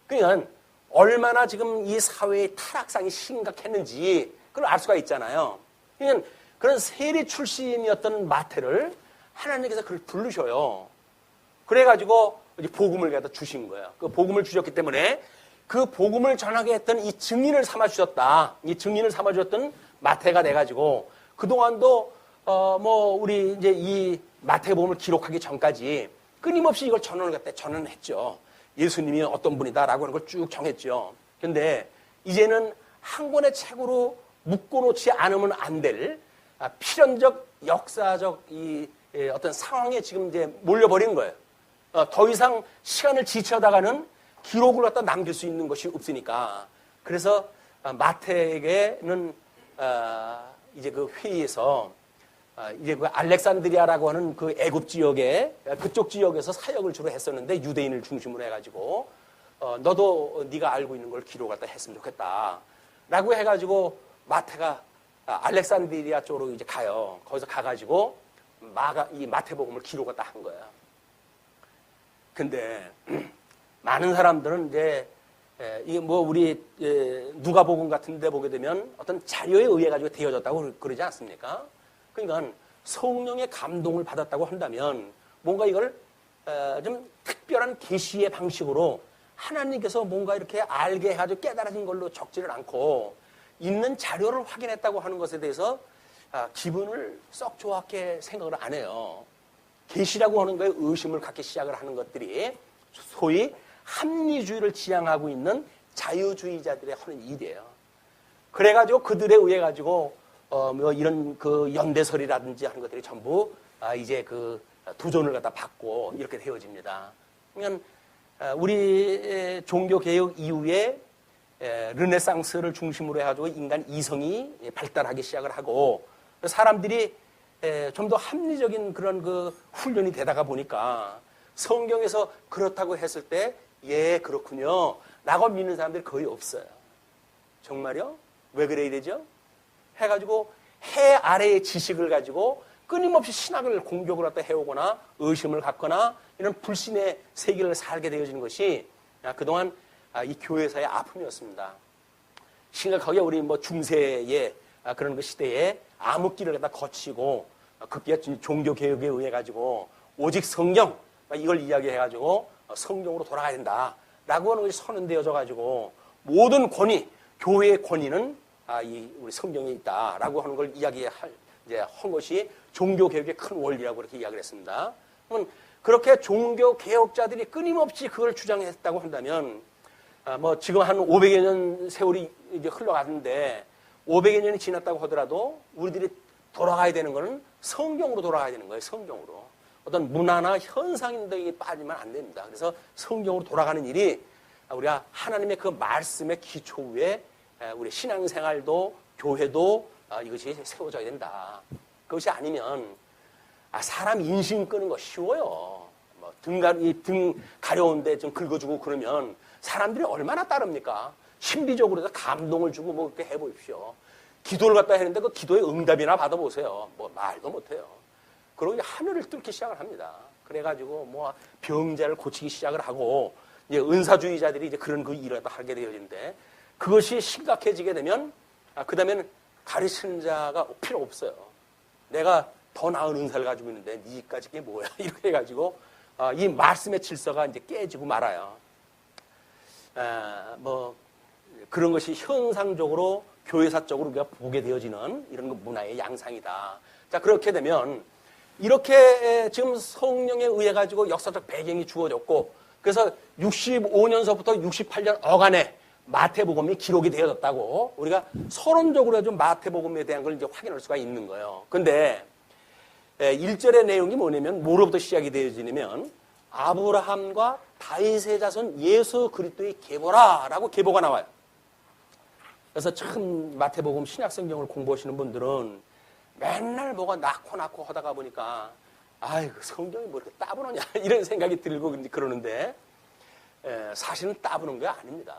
그러니까 얼마나 지금 이 사회의 타락상이 심각했는지 그걸 알 수가 있잖아요. 그러니까 그런 세리 출신이었던 마태를 하나님께서 그걸 부르셔요. 그래가지고 이제 복음을 갖다 주신 거예요. 그 복음을 주셨기 때문에 그 복음을 전하게 했던 이 증인을 삼아 주셨다. 이 증인을 삼아 주셨던 마태가 돼가지고 그동안도 우리 이제 이 마태복음을 기록하기 전까지 끊임없이 이걸 전언했죠. 예수님이 어떤 분이다라고 하는 걸 쭉 정했죠. 그런데 이제는 한 권의 책으로 묶어놓지 않으면 안 될 필연적 역사적 이 어떤 상황에 지금 이제 몰려버린 거예요. 더 이상 시간을 지체하다가는 기록을 갖다 남길 수 있는 것이 없으니까. 그래서 마태에게는 이제 그 회의에서 이제 그 알렉산드리아라고 하는 그 애굽 지역에 그쪽 지역에서 사역을 주로 했었는데 유대인을 중심으로 해가지고 너도 네가 알고 있는 걸 기록 갖다 했으면 좋겠다라고 해가지고 마태가 알렉산드리아 쪽으로 이제 가요. 거기서 가가지고 이 마태복음을 기록 갖다 한 거야. 근데 많은 사람들은 이제 이게 뭐 우리 누가복음 같은 데 보게 되면 어떤 자료에 의해 가지고 되어졌다고 그러지 않습니까? 그러니까 성령의 감동을 받았다고 한다면 뭔가 이걸 좀 특별한 계시의 방식으로 하나님께서 뭔가 이렇게 알게 해가지고 깨달아진 걸로 적지를 않고 있는 자료를 확인했다고 하는 것에 대해서 기분을 썩 좋게 생각을 안 해요. 계시라고 하는 거에 의심을 갖기 시작을 하는 것들이 소위 합리주의를 지향하고 있는 자유주의자들의 하는 일이에요. 그래가지고 그들에 의해 가지고 뭐 이런 그 연대설이라든지 하는 것들이 전부 이제 그 도전을 갖다 받고 이렇게 되어집니다. 그러니까 우리 종교 개혁 이후에 르네상스를 중심으로 해가지고 인간 이성이 발달하기 시작을 하고 사람들이 좀 더 합리적인 그런 그 훈련이 되다가 보니까 성경에서 그렇다고 했을 때 예 그렇군요 라고 믿는 사람들이 거의 없어요. 정말요? 왜 그래야 되죠? 해가지고 해 아래의 지식을 가지고 끊임없이 신학을 공격을 갖다 해오거나 의심을 갖거나 이런 불신의 세계를 살게 되어지는 것이 그동안 이 교회사의 아픔이었습니다. 심각하게 우리 뭐 중세의 그런 그 시대에 암흑기를 갖다 거치고 그게 종교 개혁에 의해 가지고 오직 성경 이걸 이야기해가지고 성경으로 돌아가야 된다라고 하는 것이 선언되어져 가지고 모든 권위, 교회의 권위는 이 우리 성경에 있다라고 하는 걸 한 것이 종교 개혁의 큰 원리라고 이렇게 이야기를 했습니다. 그렇게 종교 개혁자들이 끊임없이 그걸 주장했다고 한다면 뭐 지금 한 500여 년 세월이 이제 흘러갔는데 500여 년이 지났다고 하더라도 우리들이 돌아가야 되는 것은 성경으로 돌아가야 되는 거예요. 성경으로. 어떤 문화나 현상인들에게 빠지면 안 됩니다. 그래서 성경으로 돌아가는 일이 우리가 하나님의 그 말씀의 기초 위에 우리 신앙생활도 교회도 이것이 세워져야 된다. 그것이 아니면 사람 인심 끄는 거 쉬워요. 뭐 등 가려운데 좀 긁어주고 그러면 사람들이 얼마나 따릅니까? 신비적으로 해서 감동을 주고 뭐 그렇게 해보십시오. 기도를 갖다 했는데 그 기도의 응답이나 받아보세요. 뭐 말도 못해요. 그러고 하늘을 뚫기 시작을 합니다. 그래가지고 뭐 병자를 고치기 시작을 하고 이제 은사주의자들이 이제 그런 그 일을 하게 되어지는데 그것이 심각해지게 되면 그 다음에는 가르치는 자가 필요 없어요. 내가 더 나은 은사를 가지고 있는데 니까지 그게 뭐야? 이렇게 해가지고 이 말씀의 질서가 이제 깨지고 말아요. 뭐 그런 것이 현상적으로 교회사적으로 우리가 보게 되어지는 이런 문화의 양상이다. 자 그렇게 되면 이렇게 지금 성령에 의해 가지고 역사적 배경이 주어졌고 그래서 65년서부터 68년 어간에 마태복음이 기록이 되어졌다고 우리가 서론적으로 좀 마태복음에 대한 걸 이제 확인할 수가 있는 거예요. 근데 1절의 내용이 뭐냐면 뭐로부터 시작이 되어지냐면 아브라함과 다윗의 자손 예수 그리스도의 계보라라고 계보가 나와요. 그래서 참 마태복음 신약성경을 공부하시는 분들은 맨날 뭐가 낳고 하다가 보니까 아이고 성경이 뭐 이렇게 따분하냐 이런 생각이 들고 그러는데 사실은 따분한 게 아닙니다.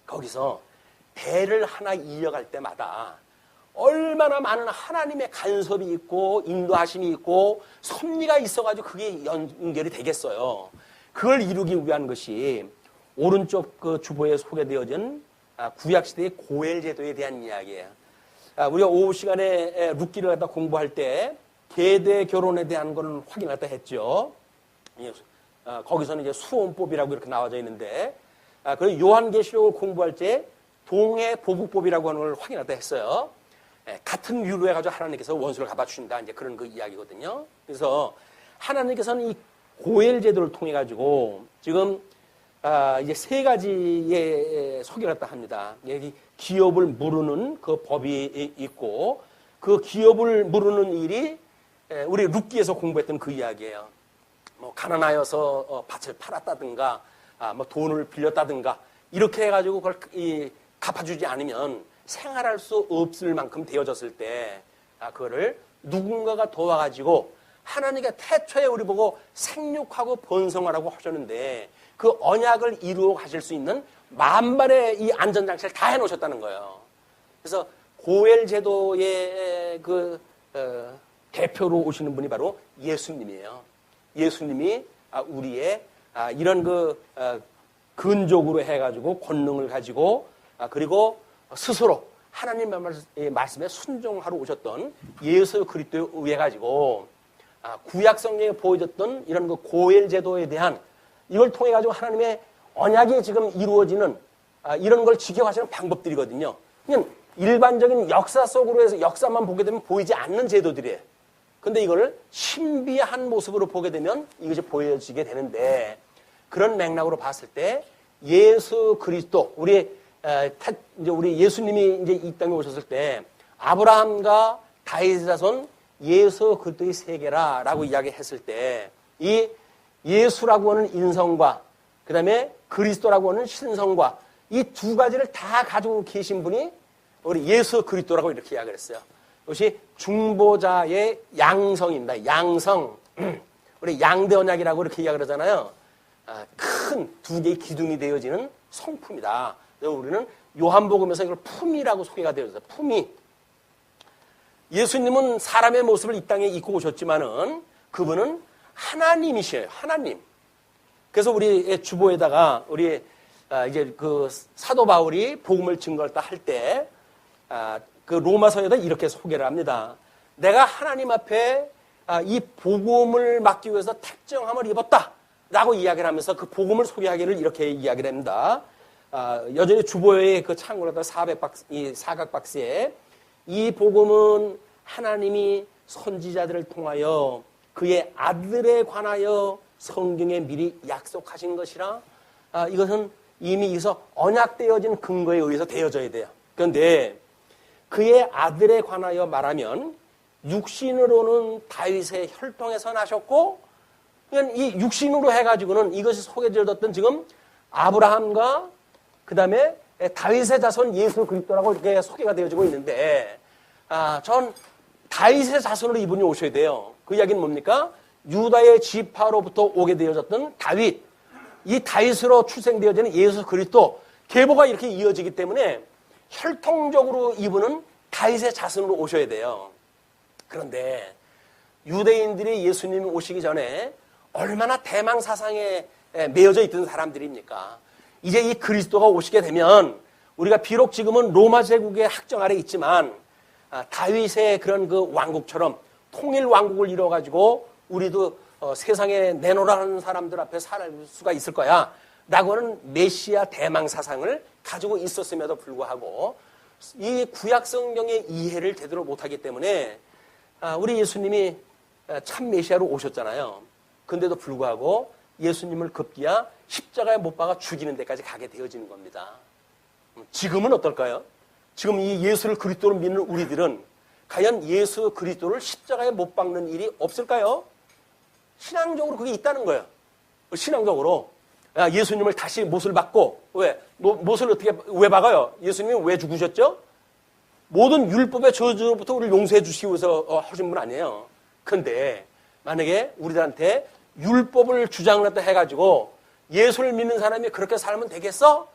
거기서 대를 하나 이어갈 때마다 얼마나 많은 하나님의 간섭이 있고 인도하심이 있고 섭리가 있어가지고 그게 연결이 되겠어요. 그걸 이루기 위한 것이 오른쪽 그 주보에 소개되어진 구약시대의 고엘제도에 대한 이야기예요. 우리가 오후 시간에 룻기를 갖다 공부할 때 계대 결혼에 대한 거는 확인했다 했죠. 거기서는 이제 수혼법이라고 이렇게 나와져 있는데, 그리고 요한계시록을 공부할 때 동해 보국법이라고 하는 걸 확인했다 했어요. 같은 유로 해가지고 하나님께서 원수를 갚아주신다. 이제 그런 그 이야기거든요. 그래서 하나님께서는 이 고엘 제도를 통해 가지고 지금 이제 세 가지의 소개를 했다 합니다. 기업을 무르는 그 법이 있고, 그 기업을 무르는 일이 우리 룻기에서 공부했던 그 이야기예요. 뭐 가난하여서 밭을 팔았다든가, 뭐 돈을 빌렸다든가 이렇게 해가지고 그걸 갚아주지 않으면 생활할 수 없을 만큼 되어졌을 때, 그거를 누군가가 도와가지고 하나님께 태초에 우리 보고 생육하고 번성하라고 하셨는데 그 언약을 이루어 가실 수 있는 만반의 이 안전장치를 다 해놓으셨다는 거예요. 그래서 고엘 제도의 대표로 오시는 분이 바로 예수님이에요. 예수님이 우리의 이런 근족으로 해가지고 권능을 가지고 그리고 스스로 하나님의 말씀에 순종하러 오셨던 예수 그리스도에 의해 가지고 구약 성경에 보여줬던 이런 고엘 제도에 대한 이걸 통해 가지고 하나님의 언약이 지금 이루어지는 이런 걸 지켜가시는 방법들이거든요. 그냥 일반적인 역사 속으로 해서 역사만 보게 되면 보이지 않는 제도들이에요. 근데 이걸 신비한 모습으로 보게 되면 이것이 보여지게 되는데, 그런 맥락으로 봤을 때 예수 그리스도 우리 예수님이 이제 이 땅에 오셨을 때 아브라함과 다윗의 자손 예수 그리스도의 세계라라고 이야기했을 때 이 예수라고 하는 인성과 그 다음에 그리스도라고 하는 신성과 이 두 가지를 다 가지고 계신 분이 우리 예수 그리스도라고 이렇게 이야기를 했어요. 이것이 중보자의 양성입니다. 양성. 우리 양대 언약이라고 이렇게 이야기를 하잖아요. 큰 두 개의 기둥이 되어지는 성품이다. 그래서 우리는 요한복음에서 이걸 품이라고 소개가 되어 있어요. 품이. 예수님은 사람의 모습을 이 땅에 입고 오셨지만은 그분은 하나님이셔요. 하나님. 그래서 우리 주보에다가 우리 이제 그 사도 바울이 복음을 증거했다 할 때 그 로마서에다 이렇게 소개를 합니다. 내가 하나님 앞에 이 복음을 맡기 위해서 택정함을 입었다라고 이야기를 하면서 그 복음을 소개하기를 이렇게 이야기를 합니다. 여전히 주보의 그 창고에다 이 사각박스에 이 복음은 하나님이 선지자들을 통하여 그의 아들에 관하여 성경에 미리 약속하신 것이라, 이것은 이미 여기서 언약되어진 근거에 의해서 되어져야 돼요. 그런데 그의 아들에 관하여 말하면 육신으로는 다윗의 혈통에서 나셨고, 이 육신으로 해가지고는 이것이 소개되었던 지금 아브라함과 그 다음에 다윗의 자손 예수 그리스도라고 이렇게 소개가 되어지고 있는데, 전 다윗의 자손으로 이분이 오셔야 돼요. 그 이야기는 뭡니까? 유다의 지파로부터 오게 되어졌던 다윗, 이 다윗으로 출생되어지는 예수 그리스도, 계보가 이렇게 이어지기 때문에 혈통적으로 이분은 다윗의 자손으로 오셔야 돼요. 그런데 유대인들이 예수님이 오시기 전에 얼마나 대망사상에 매여져 있던 사람들입니까? 이제 이 그리스도가 오시게 되면 우리가 비록 지금은 로마 제국의 학정 아래 있지만 다윗의 그런 그 왕국처럼 통일 왕국을 이뤄가지고 우리도 세상에 내놓으라는 사람들 앞에 살 수가 있을 거야 라고 하는 메시아 대망사상을 가지고 있었음에도 불구하고 이 구약 성경의 이해를 제대로 못하기 때문에 우리 예수님이 참 메시아로 오셨잖아요. 근데도 불구하고 예수님을 급기야 십자가에 못 박아 죽이는 데까지 가게 되어지는 겁니다. 지금은 어떨까요? 지금 이 예수를 그리스도로 믿는 우리들은 과연 예수 그리스도를 십자가에 못 박는 일이 없을까요? 신앙적으로 그게 있다는 거예요. 신앙적으로. 예수님을 다시 못을 박고, 왜? 못을 어떻게, 왜 박아요? 예수님이 왜 죽으셨죠? 모든 율법의 저주로부터 우리를 용서해 주시기 위해서 하신 분 아니에요. 근데 만약에 우리들한테 율법을 주장을 해가지고 예수를 믿는 사람이 그렇게 살면 되겠어?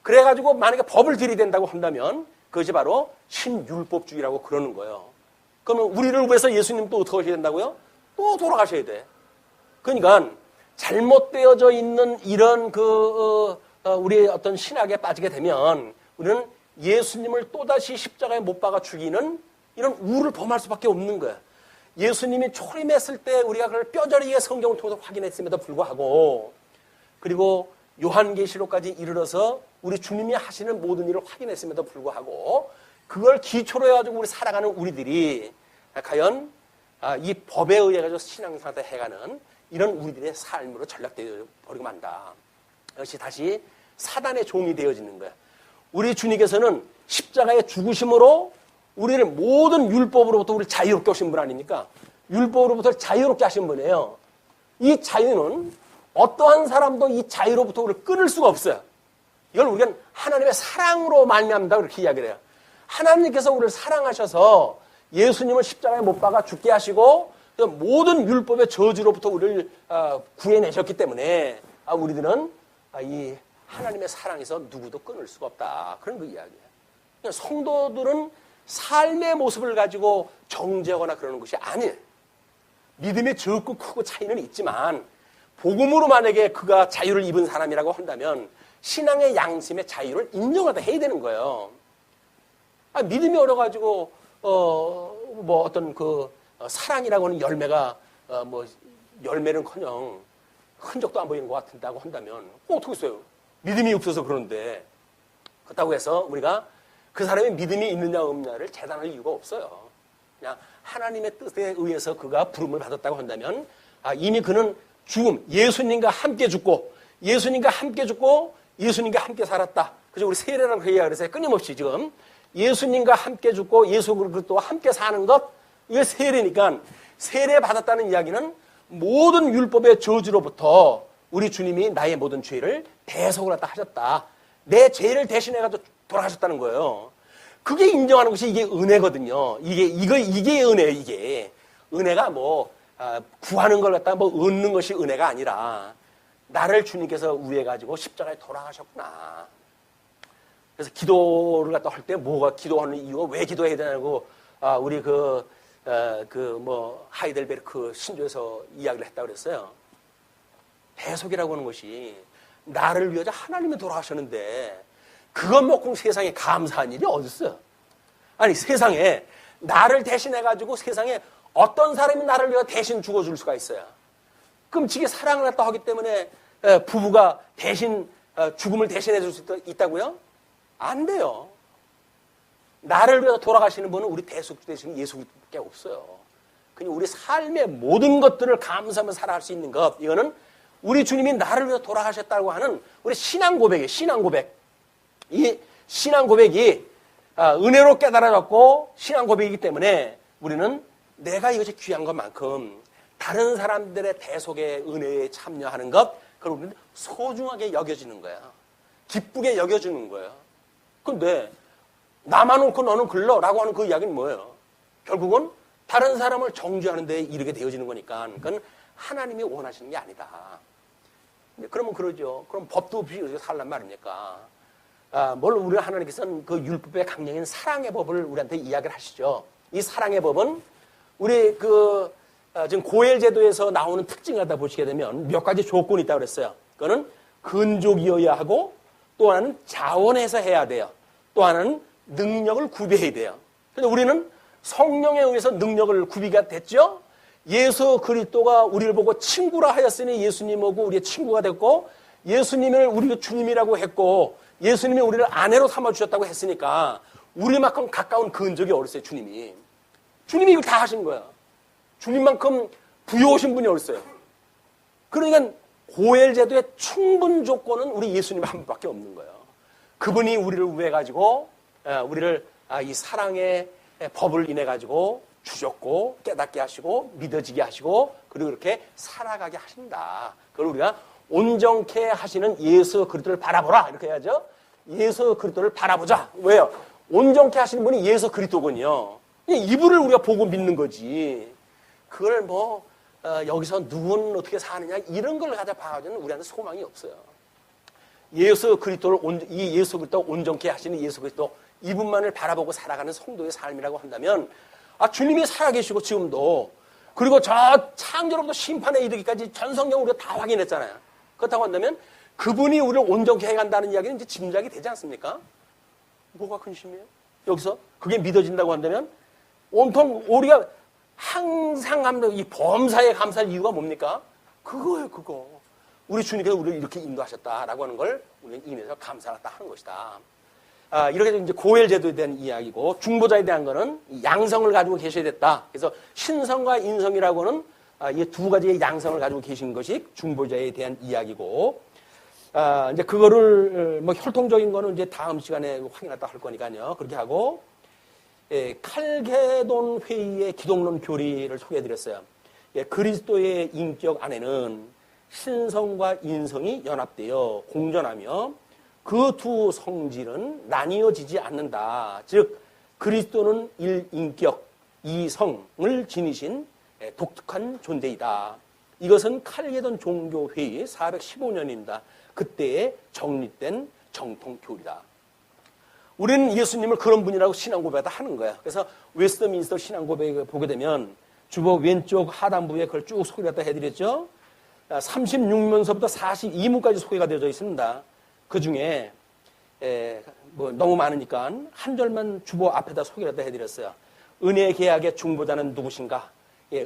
그래가지고 만약에 법을 들이댄다고 한다면 그것이 바로 신율법주의라고 그러는 거예요. 그러면 우리를 위해서 예수님 또 어떻게 하셔야 된다고요? 또 돌아가셔야 돼. 그러니까 잘못되어져 있는 이런 우리의 어떤 신학에 빠지게 되면 우리는 예수님을 또다시 십자가에 못 박아 죽이는 이런 우를 범할 수밖에 없는 거야. 예수님이 초림했을 때 우리가 그걸 뼈저리게 성경을 통해서 확인했음에도 불구하고, 그리고 요한계시록까지 이르러서 우리 주님이 하시는 모든 일을 확인했음에도 불구하고 그걸 기초로 해가지고 우리 살아가는 우리들이 과연 이 법에 의해 가지고 신앙생활을 해가는 이런 우리들의 삶으로 전락되어 버리고 만다. 역시 다시 사단의 종이 되어지는 거야. 우리 주님께서는 십자가의 죽으심으로 우리를 모든 율법으로부터 우리 자유롭게 하신 분 아닙니까? 율법으로부터 자유롭게 하신 분이에요. 이 자유는 어떠한 사람도 이 자유로부터 우리를 끊을 수가 없어요. 이걸 우리가 하나님의 사랑으로 말미암다 그렇게 이야기를 해요. 하나님께서 우리를 사랑하셔서 예수님을 십자가에 못 박아 죽게 하시고 모든 율법의 저주로부터 우리를 구해내셨기 때문에 우리들은 이 하나님의 사랑에서 누구도 끊을 수가 없다. 그런 그 이야기예요. 그러니까 성도들은 삶의 모습을 가지고 정죄하거나 그러는 것이 아니에요. 믿음의 적고 크고 차이는 있지만 복음으로 만약에 그가 자유를 입은 사람이라고 한다면 신앙의 양심의 자유를 인정하다 해야 되는 거예요. 믿음이 어려가지고 어떤 사랑이라고 하는 열매가 열매는커녕 흔적도 안 보이는 것 같다고 한다면 어떻게 했어요? 믿음이 없어서 그러는데 그렇다고 해서 우리가 그 사람의 믿음이 있느냐 없느냐를 재단할 이유가 없어요. 그냥 하나님의 뜻에 의해서 그가 부름을 받았다고 한다면 이미 그는 죽음, 예수님과 함께 죽고 예수님과 함께 죽고 예수님과 함께 살았다. 그래서 우리 세례라고 해야 그래서 끊임없이 지금 예수님과 함께 죽고 예수 그리스도와 함께 사는 것, 이게 세례니까 세례 받았다는 이야기는 모든 율법의 저주로부터 우리 주님이 나의 모든 죄를 대속을 갖다 하셨다. 내 죄를 대신해가지고 돌아가셨다는 거예요. 그게 인정하는 것이 이게 은혜거든요. 이게 은혜예요, 이게. 은혜가 구하는 걸 갖다가 얻는 것이 은혜가 아니라 나를 주님께서 위해가지고 십자가에 돌아가셨구나. 그래서 기도를 갖다 할 때 기도하는 이유가 왜 기도해야 되냐고, 우리 하이델베르크 신조에서 이야기를 했다고 그랬어요. 대속이라고 하는 것이 나를 위해서 하나님이 돌아가셨는데 그것만큼 세상에 감사한 일이 어디 있어요? 아니, 세상에 나를 대신해가지고 세상에 어떤 사람이 나를 위해 대신 죽어줄 수가 있어요? 끔찍이 사랑을 갖다 하기 때문에 부부가 대신 죽음을 대신해 줄 수 있다고요? 안 돼요. 나를 위해서 돌아가시는 분은 우리 대속주 되시는 예수밖에 없어요. 그냥 우리 삶의 모든 것들을 감사하며 살아갈 수 있는 것, 이거는 우리 주님이 나를 위해서 돌아가셨다고 하는 우리 신앙 고백이에요. 신앙 고백. 이 신앙 고백이 은혜로 깨달아졌고 신앙 고백이기 때문에 우리는 내가 이것이 귀한 것만큼 다른 사람들의 대속의 은혜에 참여하는 것, 그걸 우리는 소중하게 여겨지는 거야. 기쁘게 여겨주는 거야. 근데 나만 옳고 너는 글러라고 하는 그 이야기는 뭐예요? 결국은 다른 사람을 정죄하는 데 이르게 되어지는 거니까 그건 하나님이 원하시는 게 아니다. 그러면 그러죠. 그럼 법도 없이 살란 말입니까? 물론 우리 하나님께서는 그 율법의 강령인 사랑의 법을 우리한테 이야기를 하시죠. 이 사랑의 법은 우리 지금 고엘제도에서 나오는 특징을 보시게 되면 몇 가지 조건이 있다고 그랬어요. 그거는 근족이어야 하고, 또 하나는 자원해서 해야 돼요. 또 하나는 능력을 구비해야 돼요. 그런데 우리는 성령에 의해서 능력을 구비가 됐죠. 예수 그리스도가 우리를 보고 친구라 하였으니 예수님하고 우리의 친구가 됐고, 예수님을 우리가 주님이라고 했고, 예수님이 우리를 아내로 삼아주셨다고 했으니까 우리만큼 가까운 근적이 어딨어요, 주님이. 주님이 이걸 다 하신 거야. 주님만큼 부여오신 분이 어딨어요. 그러니까 고엘제도의 충분 조건은 우리 예수님 한 분밖에 없는 거예요. 그분이 우리를 위해 가지고 우리를 이 사랑의 법을 인해 가지고 주셨고 깨닫게 하시고 믿어지게 하시고 그리고 이렇게 살아가게 하신다. 그걸 우리가 온전케 하시는 예수 그리스도를 바라보라. 이렇게 해야죠. 예수 그리스도를 바라보자. 왜요? 온전케 하시는 분이 예수 그리스도군요. 이분을 우리가 보고 믿는 거지. 그걸 뭐 여기서 누구는 어떻게 사느냐 이런 걸 가져 봐가지고는 우리한테 소망이 없어요. 예수 그리스도를 이 예수 그리스도 온전케 하시는 예수 그리스도 이분만을 바라보고 살아가는 성도의 삶이라고 한다면 주님이 살아계시고 지금도 그리고 저 창조로부터 심판에 이르기까지 전 성경 우리가 다 확인했잖아요. 그렇다고 한다면 그분이 우리를 온전케 해간다는 이야기는 이제 짐작이 되지 않습니까? 뭐가 근심이에요? 여기서 그게 믿어진다고 한다면 온통 우리가 항상 이 범사에 감사할 이유가 뭡니까? 그거예요, 그거. 우리 주님께서 우리를 이렇게 인도하셨다라고 하는 걸 우리는 인해서 감사하다 하는 것이다. 이렇게 이제 고엘 제도에 대한 이야기고 중보자에 대한 거는 양성을 가지고 계셔야 됐다. 그래서 신성과 인성이라고는 이 두 가지의 양성을 가지고 계신 것이 중보자에 대한 이야기고 이제 그거를 뭐 혈통적인 거는 이제 다음 시간에 확인하다 할 거니까요. 그렇게 하고 칼게돈 회의의 기독론 교리를 소개해드렸어요. 그리스도의 인격 안에는 신성과 인성이 연합되어 공존하며 그 두 성질은 나뉘어지지 않는다. 즉 그리스도는 1인격 2성을 지니신 독특한 존재이다. 이것은 칼게돈 종교회의 415년입니다. 그때에 정립된 정통교리다. 우리는 예수님을 그런 분이라고 신앙고백을 하는 거야. 그래서 웨스트민스터 신앙고백을 보게 되면 주보 왼쪽 하단부에 그걸 쭉 소개를 해드렸죠. 36문서부터 42문까지 소개가 되어져 있습니다. 그 중에 뭐 너무 많으니까 한 절만 주보 앞에다 소개를 해드렸어요. 은혜 계약의 중보자는 누구신가?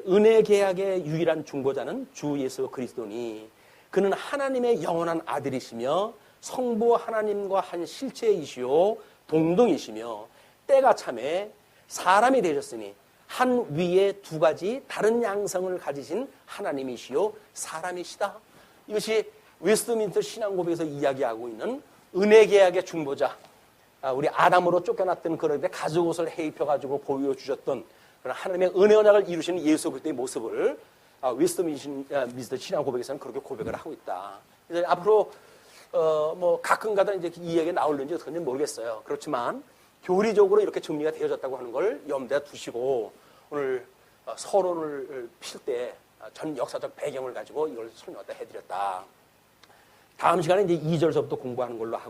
은혜 계약의 유일한 중보자는 주 예수 그리스도니 그는 하나님의 영원한 아들이시며 성부 하나님과 한 실체이시요 동등이시며 때가 참에 사람이 되셨으니 한 위에 두 가지 다른 양성을 가지신 하나님이시요 사람이시다. 이것이 웨스트민스터 신앙고백에서 이야기하고 있는 은혜 계약의 중보자. 우리 아담으로 쫓겨났던 그런데 가죽옷을 해입혀가지고 보여주셨던 그런 하나님의 은혜 언약을 이루시는 예수 그리스도의 모습을 웨스트민스터 신앙고백에서는 그렇게 고백을 하고 있다. 그래서 앞으로 뭐 가끔가다 이제 이 이야기가 나올는지 어떤지 모르겠어요. 그렇지만 교리적으로 이렇게 정리가 되어졌다고 하는 걸 염두에 두시고 오늘 서론을 필 때 전 역사적 배경을 가지고 이걸 설명을 해드렸다. 다음 시간에 이제 2절서부터 공부하는 걸로 하고